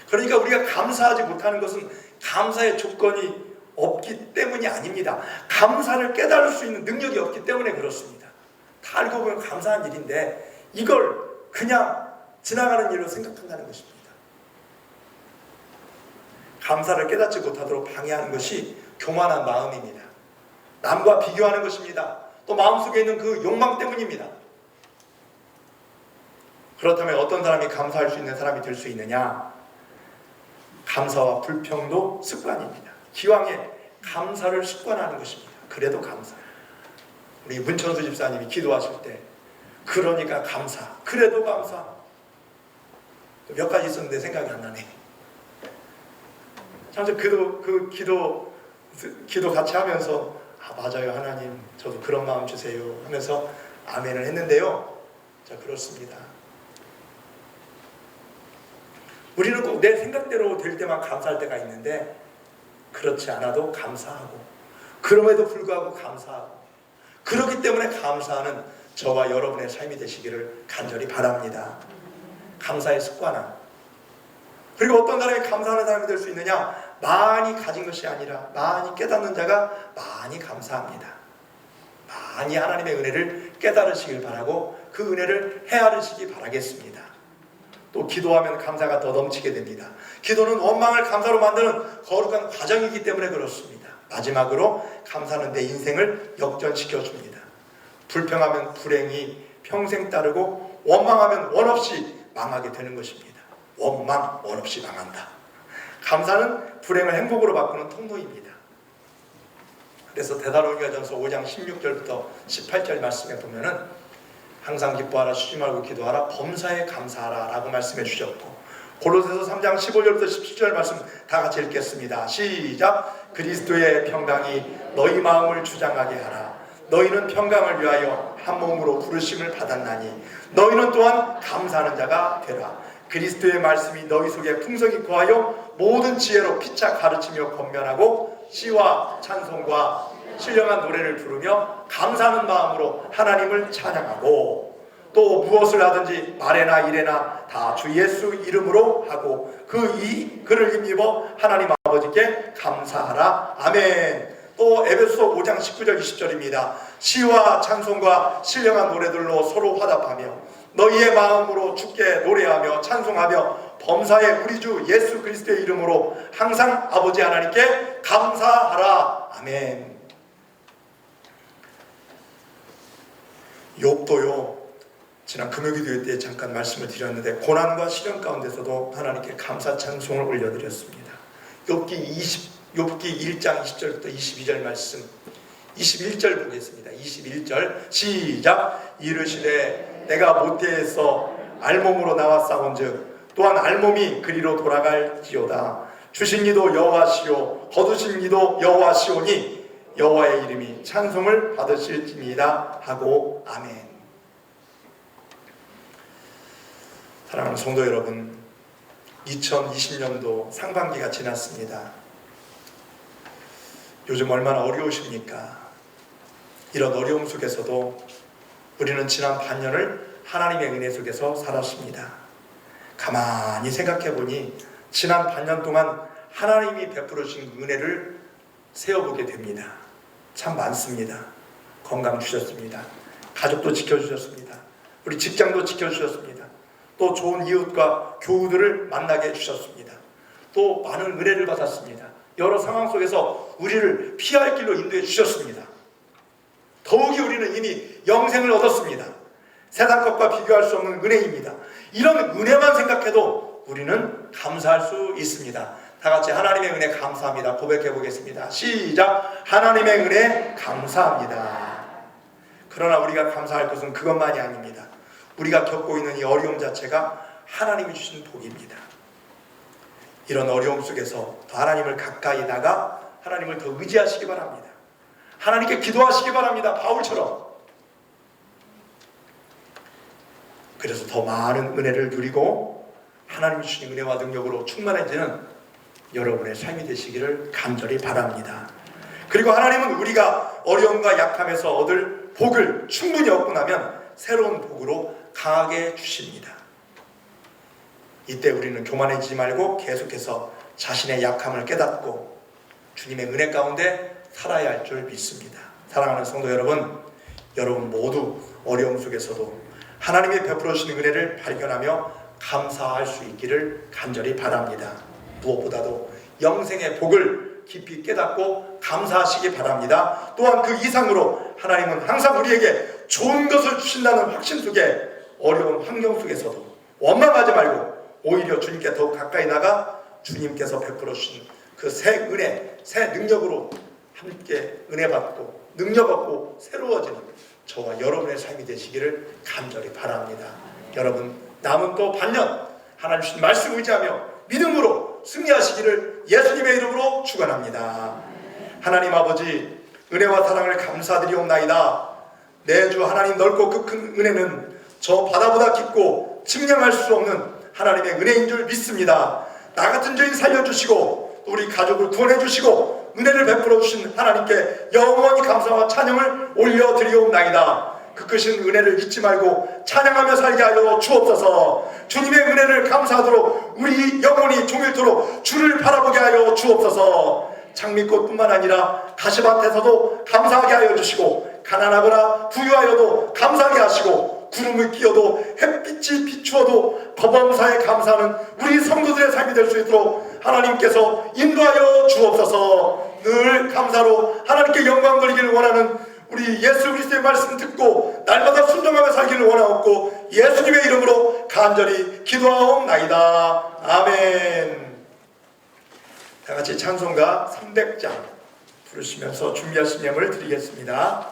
그러니까 우리가 감사하지 못하는 것은 감사의 조건이 없기 때문이 아닙니다. 감사를 깨달을 수 있는 능력이 없기 때문에 그렇습니다. 다 알고 보면 감사한 일인데 이걸 그냥 지나가는 일로 생각한다는 것입니다. 감사를 깨닫지 못하도록 방해하는 것이 교만한 마음입니다. 남과 비교하는 것입니다. 또 마음속에 있는 그 욕망 때문입니다. 그렇다면 어떤 사람이 감사할 수 있는 사람이 될 수 있느냐? 감사와 불평도 습관입니다. 기왕에 감사를 습관하는 것입니다. 그래도 감사. 우리 문천수 집사님이 기도하실 때 그러니까 감사, 그래도 감사. 몇 가지 있었는데 생각이 안 나네. 참 그 기도 같이 하면서 맞아요 하나님 저도 그런 마음 주세요 하면서 아멘을 했는데요. 자, 그렇습니다. 우리는 꼭 내 생각대로 될 때만 감사할 때가 있는데 그렇지 않아도 감사하고 그럼에도 불구하고 감사하고 그렇기 때문에 감사하는 저와 여러분의 삶이 되시기를 간절히 바랍니다. 감사의 습관화. 그리고 어떤 사람이 감사하는 사람이 될 수 있느냐? 많이 가진 것이 아니라 많이 깨닫는 자가 많이 감사합니다. 많이 하나님의 은혜를 깨달으시길 바라고 그 은혜를 헤아리시기 바라겠습니다. 또 기도하면 감사가 더 넘치게 됩니다. 기도는 원망을 감사로 만드는 거룩한 과정이기 때문에 그렇습니다. 마지막으로 감사는 내 인생을 역전시켜 줍니다. 불평하면 불행이 평생 따르고 원망하면 원 없이 망하게 되는 것입니다. 원망, 원 없이 망한다. 감사는 불행을 행복으로 바꾸는 통로입니다. 그래서 데살로니가전서 5장 16절부터 18절 말씀에 보면은 항상 기뻐하라, 쉬지 말고 기도하라, 범사에 감사하라 라고 말씀해 주셨고, 고로새서 3장 15절부터 17절 말씀 다 같이 읽겠습니다. 시작. 그리스도의 평강이 너희 마음을 주장하게 하라. 너희는 평강을 위하여 한 몸으로 부르심을 받았나니 너희는 또한 감사하는 자가 되라. 그리스도의 말씀이 너희 속에 풍성히 거하여 모든 지혜로 피차 가르치며 권면하고 시와 찬송과 신령한 노래를 부르며 감사하는 마음으로 하나님을 찬양하고, 또 무엇을 하든지 말에나 일에나 다 주 예수 이름으로 하고 그를 힘입어 하나님 아버지께 감사하라. 아멘. 또 에베소서 5장 19절 20절입니다. 시와 찬송과 신령한 노래들로 서로 화답하며 너희의 마음으로 주께 노래하며 찬송하며 범사의 우리 주 예수 그리스도의 이름으로 항상 아버지 하나님께 감사하라. 아멘. 욥도요, 지난 금요기도 때 잠깐 말씀을 드렸는데 고난과 시련 가운데서도 하나님께 감사 찬송을 올려드렸습니다. 욥기 1장 20절부터 22절 말씀 21절 보겠습니다. 21절 시작. 이르시되 내가 모태에서 알몸으로 나와 싸운즉 또한 알몸이 그리로 돌아갈지어다. 주신 이도 여호와시요 거두신 이도 여호와시오니 여호와의 이름이 찬송을 받으실지니이다 하고 아멘. 사랑하는 성도 여러분, 2020년도 상반기가 지났습니다. 요즘 얼마나 어려우십니까? 이런 어려움 속에서도 우리는 지난 반년을 하나님의 은혜 속에서 살았습니다. 가만히 생각해 보니 지난 반년 동안 하나님이 베풀어 주신 은혜를 세어보게 됩니다. 참 많습니다. 건강 주셨습니다. 가족도 지켜주셨습니다. 우리 직장도 지켜주셨습니다. 또 좋은 이웃과 교우들을 만나게 해주셨습니다. 또 많은 은혜를 받았습니다. 여러 상황 속에서 우리를 피할 길로 인도해 주셨습니다. 더욱이 우리는 이미 영생을 얻었습니다. 세상 것과 비교할 수 없는 은혜입니다. 이런 은혜만 생각해도 우리는 감사할 수 있습니다. 다 같이 하나님의 은혜 감사합니다. 고백해 보겠습니다. 시작. 하나님의 은혜 감사합니다. 그러나 우리가 감사할 것은 그것만이 아닙니다. 우리가 겪고 있는 이 어려움 자체가 하나님이 주신 복입니다. 이런 어려움 속에서 더 하나님을 가까이 나가 하나님을 더 의지하시기 바랍니다. 하나님께 기도하시기 바랍니다. 바울처럼. 그래서 더 많은 은혜를 누리고 하나님이 주신 은혜와 능력으로 충만해지는 여러분의 삶이 되시기를 간절히 바랍니다. 그리고 하나님은 우리가 어려움과 약함에서 얻을 복을 충분히 얻고 나면 새로운 복으로 강하게 주십니다. 이때 우리는 교만해지지 말고 계속해서 자신의 약함을 깨닫고 주님의 은혜 가운데 살아야 할 줄 믿습니다. 사랑하는 성도 여러분, 여러분 모두 어려움 속에서도 하나님이 베풀어 주시는 은혜를 발견하며 감사할 수 있기를 간절히 바랍니다. 무엇보다도 영생의 복을 깊이 깨닫고 감사하시기 바랍니다. 또한 그 이상으로 하나님은 항상 우리에게 좋은 것을 주신다는 확신 속에 어려운 환경 속에서도 원망하지 말고 오히려 주님께 더 가까이 나가 주님께서 베풀어 주신 그 새 은혜, 새 능력으로 함께 은혜 받고 능력 얻고 새로워지는 저와 여러분의 삶이 되시기를 간절히 바랍니다. 여러분 남은 또 반년 하나님 주신 말씀 의지하며 믿음으로 승리하시기를 예수님의 이름으로 축원합니다. 하나님 아버지, 은혜와 사랑을 감사드리옵나이다. 내 주 하나님 넓고 그 큰 은혜는 저 바다보다 깊고 측량할 수 없는 하나님의 은혜인 줄 믿습니다. 나 같은 죄인 살려주시고 우리 가족을 구원해 주시고 은혜를 베풀어 주신 하나님께 영원히 감사와 찬양을 올려드리옵나이다. 그 크신 은혜를 잊지 말고 찬양하며 살게 하여 주옵소서. 주님의 은혜를 감사하도록 우리 영혼이 종일토록 주를 바라보게 하여 주옵소서. 장미꽃뿐만 아니라 가시밭에서도 감사하게 하여 주시고 가난하거나 부유하여도 감사하게 하시고 구름을 끼어도 햇빛이 비추어도 범사에 감사하는 우리 성도들의 삶이 될 수 있도록 하나님께서 인도하여 주옵소서. 늘 감사로 하나님께 영광 돌리기를 원하는 우리 예수 그리스도의 말씀 듣고 날마다 순종하며 살기를 원하옵고 예수님의 이름으로 간절히 기도하옵나이다. 아멘. 다 같이 찬송가 300장 부르시면서 준비하신 예물을 드리겠습니다.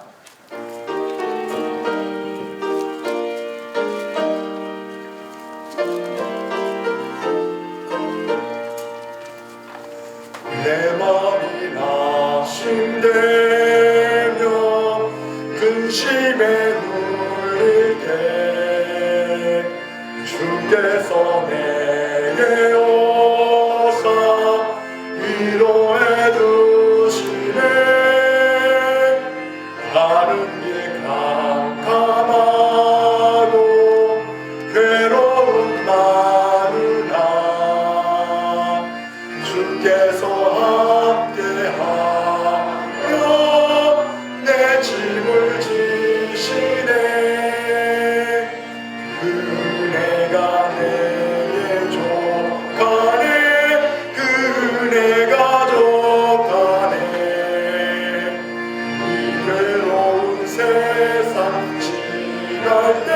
내 마음이 낙심되며 근심에 눌릴 때 주께서 내게 오사 위로해 주시네. 가는 길 캄캄하고 괴로움 많으나 주께서 함께하여 내 짐을 지시네. 그 은혜가 내게 족하네. 그 은혜가 족하네. 이 괴로운 세상 지날 때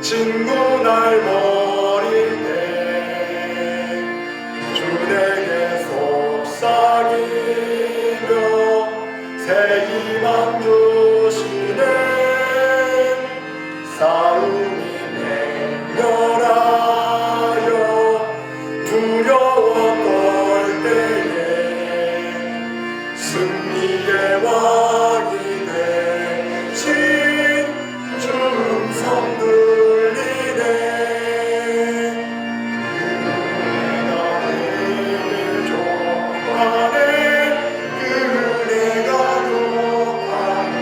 친구 날 버릴 때 주 내게 속삭이며 새 희망 주시네. 싸움이 맹렬하여 두려워 떨 때에 승리의 왕이 되신 주 음성 들리네. 그네가 내게 족하네. 그네가 족하네.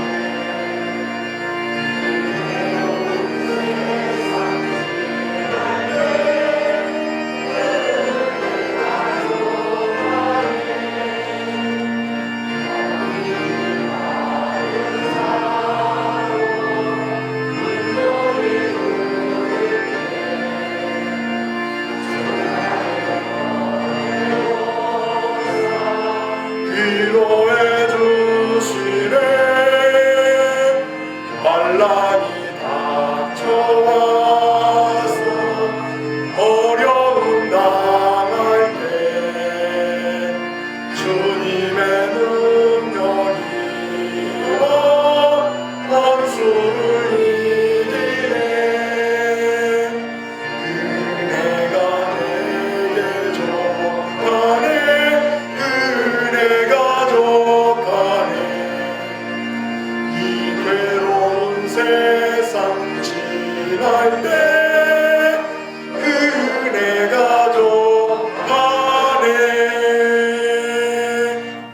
위로해 주시네. 반란이 닥쳐와서 어려움 당할 때 주님의 능력이로 원수를 이기네. 그네가 내게 족하네. 그네가 족하네. 이 괴로운 세상 지날 때 그네가 족하네.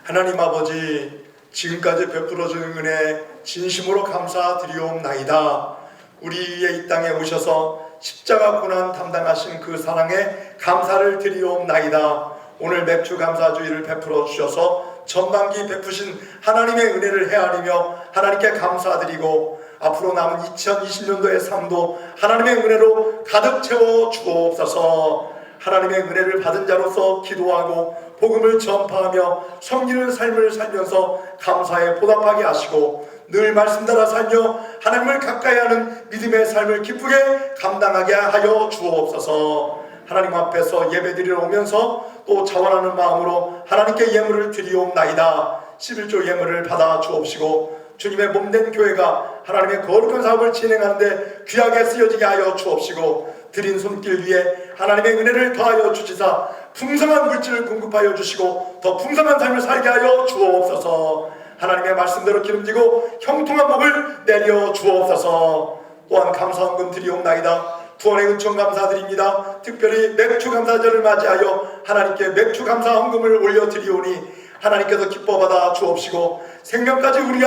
하나님 아버지, 지금까지 베풀어 주는 은혜 진심으로 감사드리옵나이다. 우리의 이 땅에 오셔서 십자가 고난 담당하신 그 사랑에 감사를 드리옵나이다. 오늘 맥주 감사주의를 베풀어 주셔서 전반기 베푸신 하나님의 은혜를 헤아리며 하나님께 감사드리고 앞으로 남은 2020년도의 삶도 하나님의 은혜로 가득 채워 주옵소서. 하나님의 은혜를 받은 자로서 기도하고 복음을 전파하며 섬기는 삶을 살면서 감사에 보답하게 하시고 늘 말씀 따라 살며 하나님을 가까이 하는 믿음의 삶을 기쁘게 감당하게 하여 주옵소서. 하나님 앞에서 예배드리러 오면서 또 자원하는 마음으로 하나님께 예물을 드리옵나이다. 11조 예물을 받아 주옵시고 주님의 몸된 교회가 하나님의 거룩한 사업을 진행하는데 귀하게 쓰여지게 하여 주옵시고 드린 손길 위에 하나님의 은혜를 더하여 주시사 풍성한 물질을 공급하여 주시고 더 풍성한 삶을 살게 하여 주옵소서. 하나님의 말씀대로 기름지고 형통한 복을 내려 주옵소서. 또한 감사헌금 드리옵나이다. 구원의 은총 감사드립니다. 특별히 맥주 감사절을 맞이하여 하나님께 맥주 감사헌금을 올려드리오니 하나님께서 기뻐 받아 주옵시고 생명까지 우리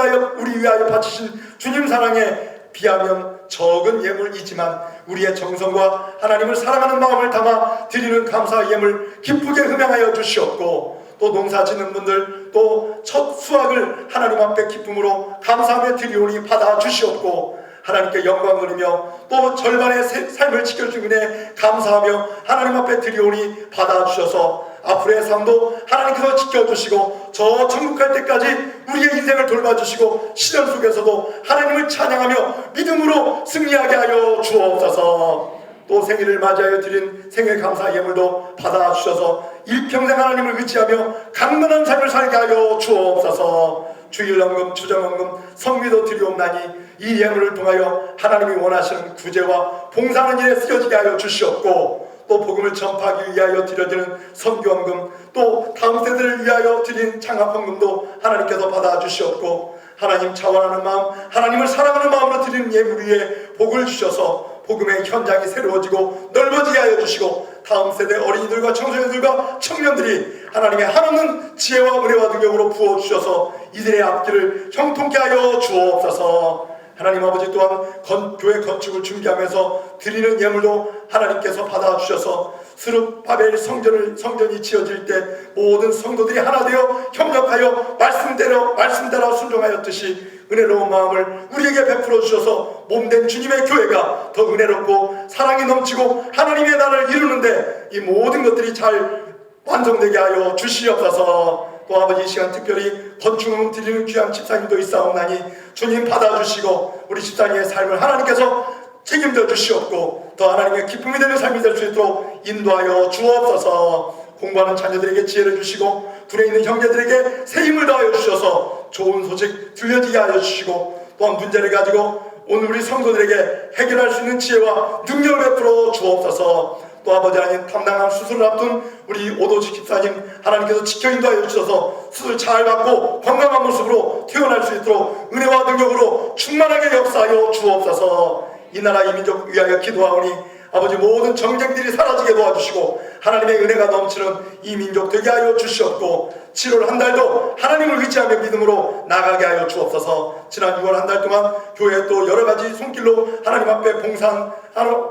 위하여 바치신 주님 사랑에 비하면 적은 예물이지만 우리의 정성과 하나님을 사랑하는 마음을 담아 드리는 감사 예물 기쁘게 흠양하여 주시옵고 또 농사 짓는 분들 또 첫 수확을 하나님 앞에 기쁨으로 감사하며 드리오니 받아 주시옵고 하나님께 영광 돌리며 또 절반의 삶을 지켜주신 은혜 감사하며 하나님 앞에 드리오니 받아주셔서 앞으로의 삶도 하나님께서 지켜주시고 저 천국 갈 때까지 우리의 인생을 돌봐주시고 시련 속에서도 하나님을 찬양하며 믿음으로 승리하게 하여 주옵소서. 또 생일을 맞이하여 드린 생일 감사 예물도 받아주셔서 일평생 하나님을 의지하며 강건한 삶을 살게 하여 주옵소서. 주일헌금, 추정헌금, 성미도 드리옵나니 이 예물을 통하여 하나님이 원하시는 구제와 봉사하는 일에 쓰여지게 하여 주시옵고 또 복음을 전파하기 위하여 드려지는 선교헌금 또 다음 세대를 위하여 드린 창합헌금도 하나님께서 받아주시옵고 하나님 자원하는 마음 하나님을 사랑하는 마음으로 드리는 예물 위에 복을 주셔서 복음의 현장이 새로워지고 넓어지게 하여 주시고 다음 세대 어린이들과 청소년들과 청년들이 하나님의 한없는 지혜와 은혜와 능력으로 부어주셔서 이들의 앞길을 형통케 하여 주옵소서. 하나님 아버지 또한 교회 건축을 준비하면서 드리는 예물도 하나님께서 받아주셔서 스룹바벨 성전이 지어질 때 모든 성도들이 하나 되어 협력하여 말씀대로 순종하였듯이 은혜로운 마음을 우리에게 베풀어 주셔서 몸된 주님의 교회가 더 은혜롭고 사랑이 넘치고 하나님의 나라를 이루는데 이 모든 것들이 잘 완성되게 하여 주시옵소서. 또 아버지 이 시간 특별히 건축을 드리는 귀한 집사님도 있사옵나니 주님 받아주시고 우리 집사님의 삶을 하나님께서 책임져 주시옵고 또 하나님의 기쁨이 되는 삶이 될 수 있도록 인도하여 주옵소서. 공부하는 자녀들에게 지혜를 주시고 불에 있는 형제들에게 새 힘을 더하여 주셔서 좋은 소식 들려지게 하여 주시고 또한 문제를 가지고 오늘 우리 성도들에게 해결할 수 있는 지혜와 능력을 베풀어 주옵소서. 또 아버지 하나님 담당한 수술을 앞둔 우리 오도지 집사님 하나님께서 지켜 인도하여 주셔서 수술 잘 받고 건강한 모습으로 퇴원할 수 있도록 은혜와 능력으로 충만하게 역사하여 주옵소서. 이 나라 이 민족 위하여 기도하오니 아버지 모든 정쟁들이 사라지게 도와주시고 하나님의 은혜가 넘치는 이 민족 되게 하여 주시옵고 7월 한 달도 하나님을 의지하며 믿음으로 나가게 하여 주옵소서. 지난 6월 한 달 동안 교회에 또 여러가지 손길로 하나님 앞에 봉사한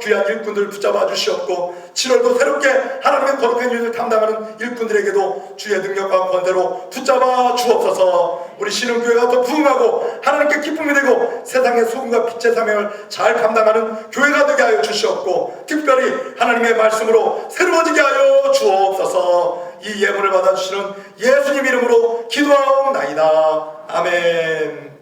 귀한 일꾼들 붙잡아 주시옵고 7월도 새롭게 하나님의 거룩한 일을 담당하는 일꾼들에게도 주의 능력과 권세로 붙잡아 주옵소서. 우리 신흥교회가 더 부흥하고 하나님께 기쁨이 되고 세상의 소금과 빛의 사명을 잘 감당하는 교회가 되게 하여 주시옵고 특별히 하나님의 말씀으로 새로워지게 하여 주옵소서. 이 예물을 받아주시는 예수님 이름으로 기도하옵나이다. 아멘.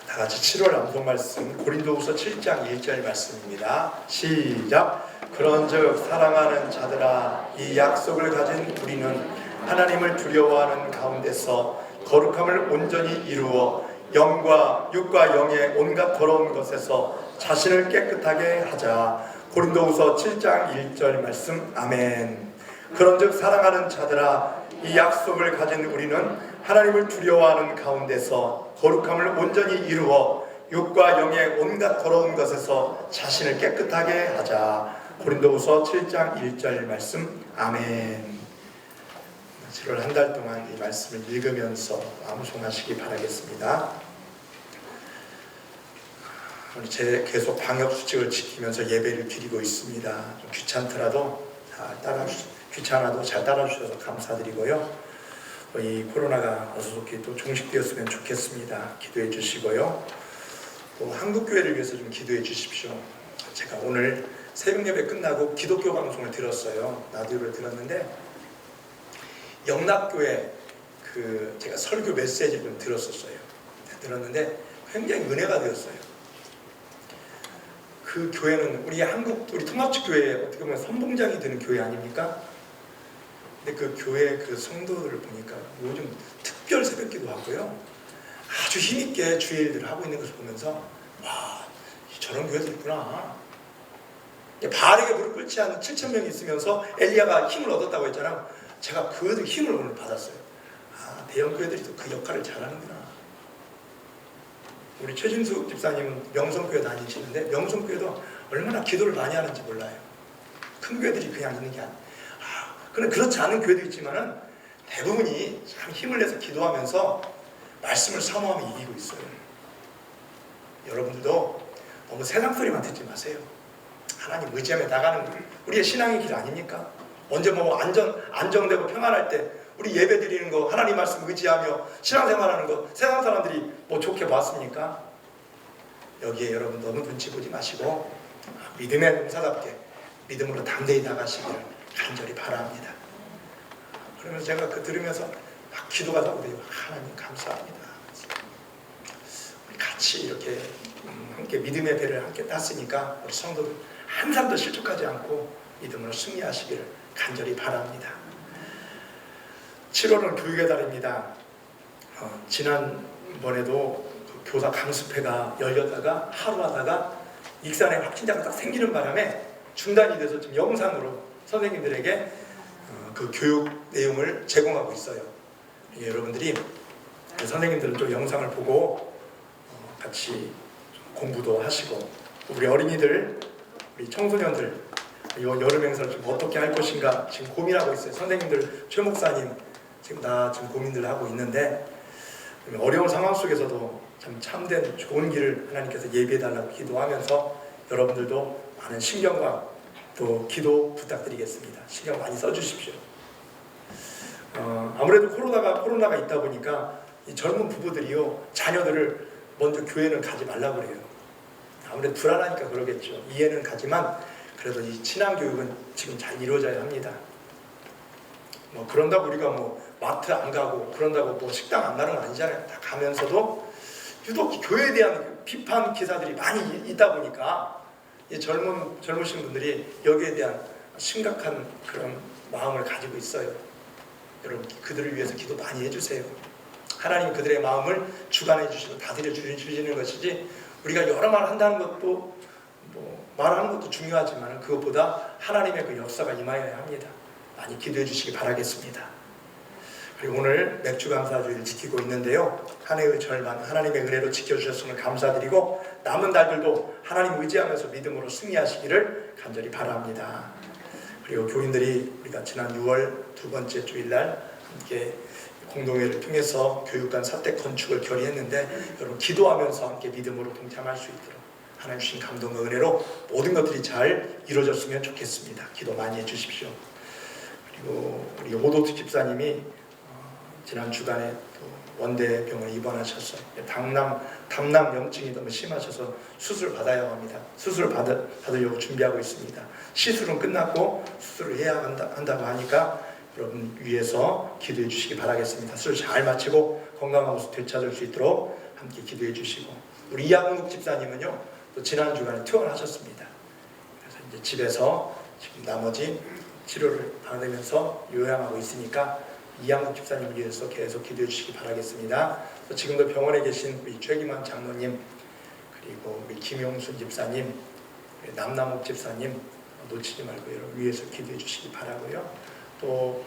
같이 7월 암송 말씀 고린도후서 7장 1절 말씀입니다. 시작. 그런즉 사랑하는 자들아 이 약속을 가진 우리는 하나님을 두려워하는 가운데서 거룩함을 온전히 이루어 영과 육과 영의 온갖 더러운 것에서 자신을 깨끗하게 하자. 고린도후서 7장 1절 말씀. 아멘. 그런즉 사랑하는 자들아 이 약속을 가진 우리는 하나님을 두려워하는 가운데서 거룩함을 온전히 이루어 육과 영의 온갖 더러운 것에서 자신을 깨끗하게 하자. 고린도후서 7장 1절 말씀. 아멘. 7월 한 달 동안 이 말씀을 읽으면서 암송하시기 바라겠습니다. 제 계속 방역수칙을 지키면서 예배를 드리고 있습니다. 좀 귀찮더라도 귀찮아도 잘 따라주셔서 감사드리고요. 이 코로나가 어서속히 또 종식되었으면 좋겠습니다. 기도해 주시고요. 또 한국교회를 위해서 좀 기도해 주십시오. 제가 오늘 새벽 예배 끝나고 기독교 방송을 들었어요. 라디오를 들었는데 영락교회 제가 설교 메시지를 좀 들었는데 굉장히 은혜가 되었어요. 그 교회는 우리 통합축교회 어떻게 보면 선봉장이 되는 교회 아닙니까? 근데 그 교회 그 성도들을 보니까 요즘 특별 새벽기도 하고요. 아주 힘있게 주일들을 하고 있는 것을 보면서 와, 저런 교회도 있구나. 바알에게 무릎 꿇지 않은 7,000명이 있으면서 엘리야가 힘을 얻었다고 했잖아요. 제가 그 힘을 오늘 받았어요. 아, 대형 교회들이 또 그 역할을 잘하는구나. 우리 최진숙 집사님은 명성교회 다니시는데 명성교회도 얼마나 기도를 많이 하는지 몰라요. 큰 교회들이 그냥 있는 게 아니에요. 그런데 그렇지 않은 교회도 있지만은 대부분이 참 힘을 내서 기도하면서 말씀을 사모하며 이기고 있어요. 여러분들도 너무 세상 소리만 듣지 마세요. 하나님 의지하며 나가는 우리의 신앙의 길 아닙니까? 언제 안정되고 평안할 때 우리 예배 드리는 거 하나님 말씀 의지하며 신앙생활하는 거 세상 사람들이 좋게 봤습니까? 여기에 여러분 너무 눈치 보지 마시고 믿음의 농사답게 믿음으로 담대히 나가시기를 간절히 바랍니다. 그러면서 제가 들으면서 막 기도가 나고 그래요. 하나님 감사합니다. 우리 같이 이렇게 함께 믿음의 배를 함께 땄으니까 우리 성도들 한 사람도 실족하지 않고 믿음으로 승리하시기를 간절히 바랍니다. 7월은 교육의 달입니다. 지난번에도 그 교사 강습회가 열렸다가 하루 하다가 익산에 확진자가 딱 생기는 바람에 중단이 돼서 지금 영상으로 선생님들에게 그 교육 내용을 제공하고 있어요. 여러분들이 선생님들은 좀 영상을 보고 같이 공부도 하시고, 우리 어린이들, 우리 청소년들 이 여름 행사를 좀 어떻게 할 것인가 지금 고민하고 있어요. 선생님들, 최 목사님 지금 다 지금 고민들 하고 있는데, 어려운 상황 속에서도 참 참된 좋은 길을 하나님께서 예비해달라고 기도하면서 여러분들도 많은 신경과 또 기도 부탁드리겠습니다. 신경 많이 써주십시오. 아무래도 코로나가 있다 보니까 이 젊은 부부들이요, 자녀들을 먼저 교회는 가지 말라고 그래요. 아무래도 불안하니까 그러겠죠. 이해는 가지만 그래도 이 신앙교육은 지금 잘 이루어져야 합니다. 뭐 그런다고 우리가 뭐 마트 안 가고 그런다고 뭐 식당 안 가는 건 아니잖아요. 다 가면서도 유독 교회에 대한 비판 기사들이 많이 있다 보니까 이 젊으신 분들이 여기에 대한 심각한 그런 마음을 가지고 있어요. 여러분, 그들을 위해서 기도 많이 해주세요. 하나님 그들의 마음을 주관해 주시고 다스려 주시는 것이지, 우리가 여러 말 한다는 것도 뭐 말하는 것도 중요하지만 그것보다 하나님의 그 역사가 임하여야 합니다. 많이 기도해 주시기 바라겠습니다. 그리고 오늘 맥주 감사주의를 지키고 있는데요, 한 해의 절반 하나님의 은혜로 지켜주셨음을 감사드리고, 남은 달들도 하나님 의지하면서 믿음으로 승리하시기를 간절히 바랍니다. 그리고 교인들이 우리가 지난 6월 두 번째 주일날 함께 공동회를 통해서 교육관 사택 건축을 결의했는데, 여러분 기도하면서 함께 믿음으로 동참할 수 있도록 하나님 주신 감동과 은혜로 모든 것들이 잘 이루어졌으면 좋겠습니다. 기도 많이 해주십시오. 그리고 우리 오도트 집사님이 지난 주간에 또 원대병원에 입원하셔서 담낭염증이 너무 심하셔서 수술 받아야 합니다. 수술 받으려고 준비하고 있습니다. 시술은 끝났고 수술을 해야 한다고 하니까 여러분 위해서 기도해 주시기 바라겠습니다. 수술 잘 마치고 건강한 모습 되찾을 수 있도록 함께 기도해 주시고, 우리 이학국 집사님은요, 또 지난 주간에 퇴원하셨습니다. 그래서 이제 집에서 지금 나머지 치료를 받으면서 요양하고 있으니까 이양국 집사님을 위해서 계속 기도해 주시기 바라겠습니다. 또 지금도 병원에 계신 우리 최기만 장로님, 그리고 우리 김용순 집사님, 남남욱 집사님 놓치지 말고 여러분 위해서 기도해 주시기 바라고요. 또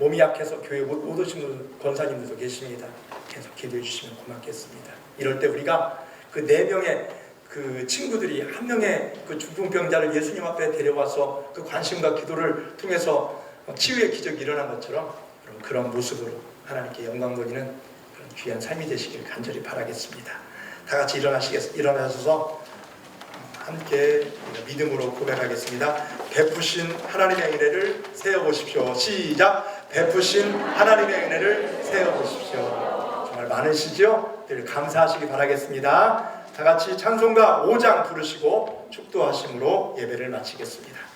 몸이 약해서 교회 못 오신 권사님들도 계십니다. 계속 기도해 주시면 고맙겠습니다. 이럴 때 우리가 그 4명의 그 친구들이 한 명의 그 중풍병자를 예수님 앞에 데려와서 그 관심과 기도를 통해서 치유의 기적이 일어난 것처럼 그런 모습으로 하나님께 영광 돌리는 그런 귀한 삶이 되시길 간절히 바라겠습니다. 다 같이 일어나셔서 함께 믿음으로 고백하겠습니다. 베푸신 하나님의 은혜를 세어보십시오. 시작! 베푸신 하나님의 은혜를 세어보십시오. 정말 많으시죠? 늘 감사하시기 바라겠습니다. 다 같이 찬송가 5장 부르시고 축도하심으로 예배를 마치겠습니다.